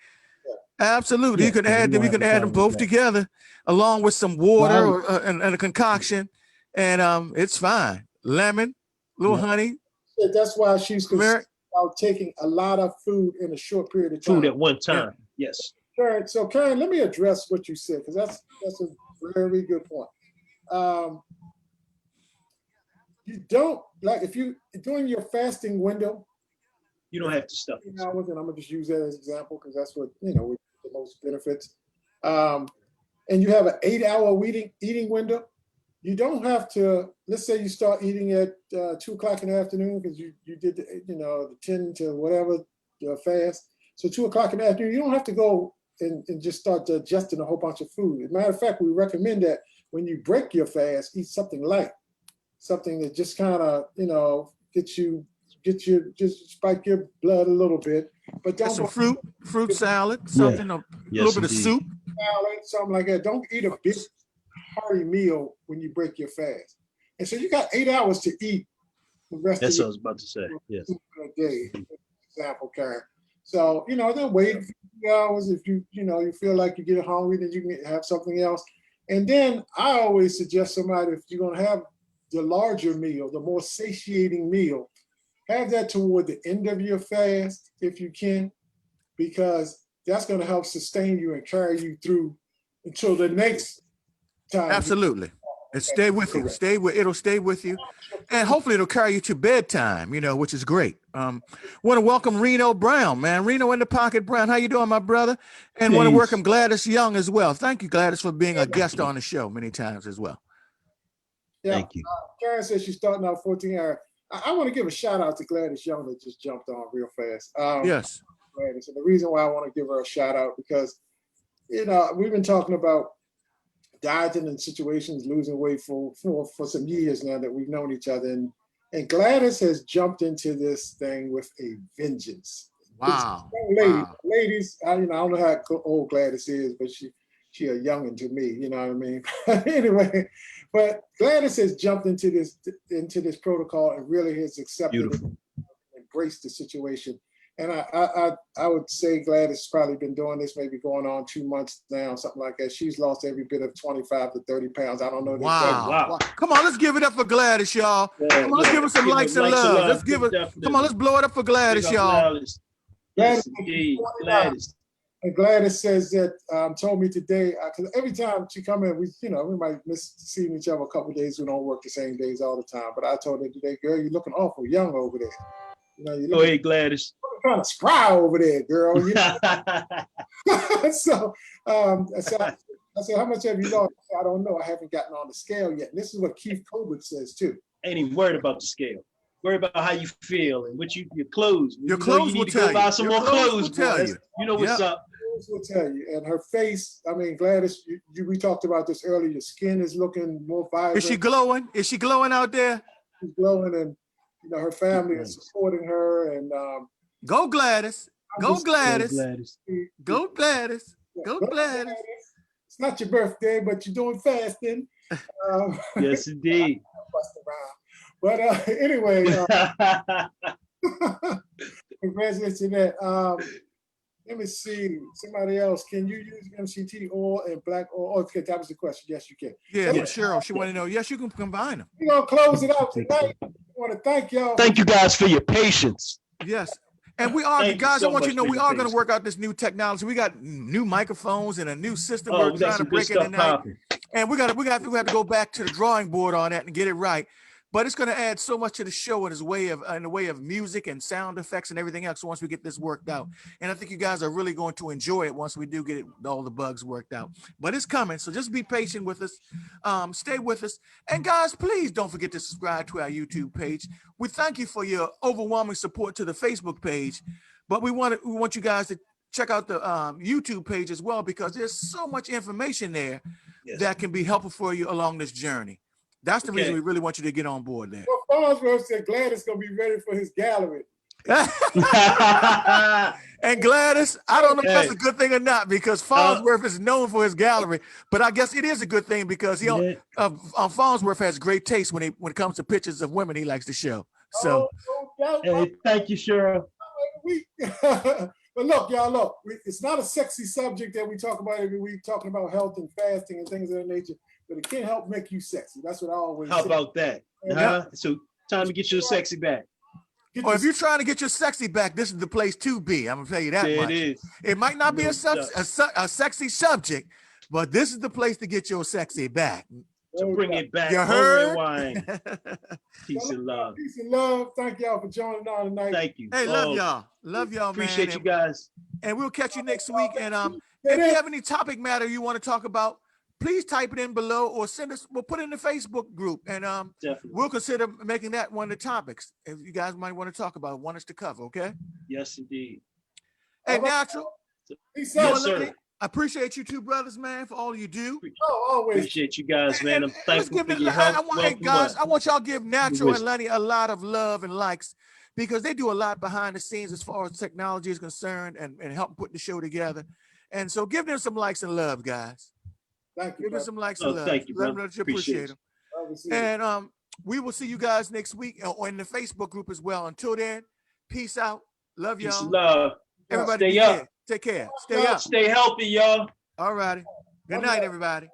Absolutely.
Yeah,
You can
yeah,
add
we
them,
don't
you
have
can
a
add them
problem with
both
that.
together along with some water
Well,
or, and a concoction. And it's fine. Lemon, little
Yeah.
honey,
Yeah, that's why she's concerned
turmeric.
about taking a lot of food in a short period of
Food
time.
at one time. Yes.
Karen, so Karen, let me address what you said because that's a very good point. You don't like if you during your fasting window,
You don't have to stuff it.
hours, and I'm gonna just use that as an example because that's what with the most benefits. And you have an 8-hour eating window. You don't have to. Let's say you start eating at 2 o'clock in the afternoon because you did the 10 to whatever fast. So 2 o'clock in the afternoon, you don't have to go and just start digesting a whole bunch of food. As a matter of fact, we recommend that when you break your fast, eat something light, something that just kind of get you just spike your blood a little bit, but
Get
don't
some
go
fruit salad, something, a
Yes,
little bit of
indeed.
soup.
salad, something like that. Don't eat a big hearty meal when you break your fast. And so you got 8 hours to eat the rest
That's
of
what I was about to say. Yes.
your day. Example, Karen. So then wait a few hours. If you feel like you get hungry, then you can have something else. And then I always suggest somebody, if you're gonna have the larger meal, the more satiating meal, have that toward the end of your fast if you can, because that's going to help sustain you and carry you through until the next time.
Absolutely. And stay with you. It'll stay with you. And hopefully it'll carry you to bedtime, which is great. Want to welcome Reno Brown, man. Reno in the pocket Brown. How you doing, my brother? And want to
Peace.
welcome Gladys Young as well. Thank you, Gladys, for being a guest on the show many times as well.
Yeah.
Thank you.
Karen says she's starting out 14 hours. I want to give a shout out to Gladys Young that just jumped on real fast.
Yes.
Gladys. And the reason why I want to give her a shout out because, we've been talking about dieting and situations, losing weight for some years now that we've known each other. And Gladys has jumped into this thing with a vengeance.
Wow.
Ladies, I don't know how old Gladys is, but she a youngin' to me, you know what I mean? Anyway, but Gladys has jumped into this protocol and really has accepted it, embraced the situation. And I would say Gladys has probably been doing this maybe going on 2 months now, something like that. She's lost every bit of 25 to 30 pounds. I don't know.
Wow. Come on, let's give it up for Gladys, y'all.
Yeah,
Come on, let's give her some likes and love. Let's give it. Come on, let's blow it up for Gladys, y'all.
Yes, indeed. Gladys.
And Gladys says that told me today because every time she come in, we might miss seeing each other a couple of days. We don't work the same days all the time. But I told her today, girl, you're looking awful young over there.
Go ahead, Gladys.
Kind of spry over there, girl. So I said, how much have you lost? I said, I don't know. I haven't gotten on the scale yet. And this is what Keith Colbert says too.
Ain't even worried about the scale. Worry about how you feel and what your clothes.
Your clothes will tell you.
Buy some more clothes. You know what's up.
Will tell you. And her face, I mean, Gladys, we talked about this earlier. Your skin is looking more vibrant.
Is she glowing? Is she glowing out there?
She's glowing, and her family is supporting her. And
go Gladys. Go Gladys. Go Gladys. Go Gladys.
It's not your birthday, but you're doing fasting.
Yes, indeed.
But anyway, congratulations to that. Let me see. Somebody else. Can you use MCT oil and black oil? Okay, that was the question. Yes, you can.
Yeah, Cheryl. She wanted to know. Yes, you can combine them.
We're gonna close it out tonight. I want to thank y'all.
Thank you guys for your patience.
Yes. And we are, guys, I want you to know we are going to
patience.
work out this new technology. We got new microphones and a new system
Oh,
we're trying to break in tonight. And we have to go back to the drawing board on that and get it right. But it's going to add so much to the show in the way of music and sound effects and everything else once we get this worked out. And I think you guys are really going to enjoy it once we do get all the bugs worked out. But it's coming, so just be patient with us. Stay with us. And guys, please don't forget to subscribe to our YouTube page. We thank you for your overwhelming support to the Facebook page. But we want you guys to check out the YouTube page as well, because there's so much information there
Yes.
that can be helpful for you along this journey. That's the reason
Okay.
we really want you to get on board there.
Well, Farnsworth said Gladys gonna be ready for his gallery.
And Gladys, I don't know if that's
Hey.
a good thing or not, because Farnsworth is known for his gallery, but I guess it is a good thing because Farnsworth has great taste when it comes to pictures of women he likes to show. So
Hey, thank you, Cheryl.
But look, y'all, look, it's not a sexy subject that we talk about every week, talking about health and fasting and things of that nature, but it can help make you sexy. That's what I always
How
say.
about that?
Yeah.
So time to get your sexy back.
or if you're trying to get your sexy back, this is the place to be. I'm gonna tell you that
There
much.
it is.
It might not be
No
a sexy subject, but this is the place to get your sexy back.
To bring it back.
You
Hunger
heard?
and wine. Peace and love.
Peace and love. Thank y'all for joining on tonight.
Thank you.
Hey, love y'all. Love y'all, man.
Appreciate you guys.
And we'll catch you next week. And if you have any topic matter you want to talk about, please type it in below or send us. We'll put it in the Facebook group, and
Definitely.
we'll consider making that one of the topics if you guys might want to talk about, want us to cover. Okay.
Yes, indeed.
Hey,
All right.
Natural.
Peace
you
out.
and
sir.
Lenny, I appreciate you two brothers, man, for all you do.
Oh, always.
Appreciate you guys, man. I'm
Let's
thankful
give
for
it.
your
Hey,
help.
guys, I want y'all to give Natural and
wisdom.
Lenny a lot of love and likes, because they do a lot behind the scenes as far as technology is concerned, and help put the show together. And so give them some likes and love, guys.
Thank you.
Give them
brother.
some likes
Oh,
and love.
thank you,
Let them
brother.
know that you
Appreciate
appreciate them.
Love to see you.
And we will see you guys next week or in the Facebook group as well. Until then, peace out. Love
Peace
y'all.
and love.
Everybody
Stay
be
up.
good. Take care. Stay up.
Stay healthy, y'all.
All righty. Good night, everybody.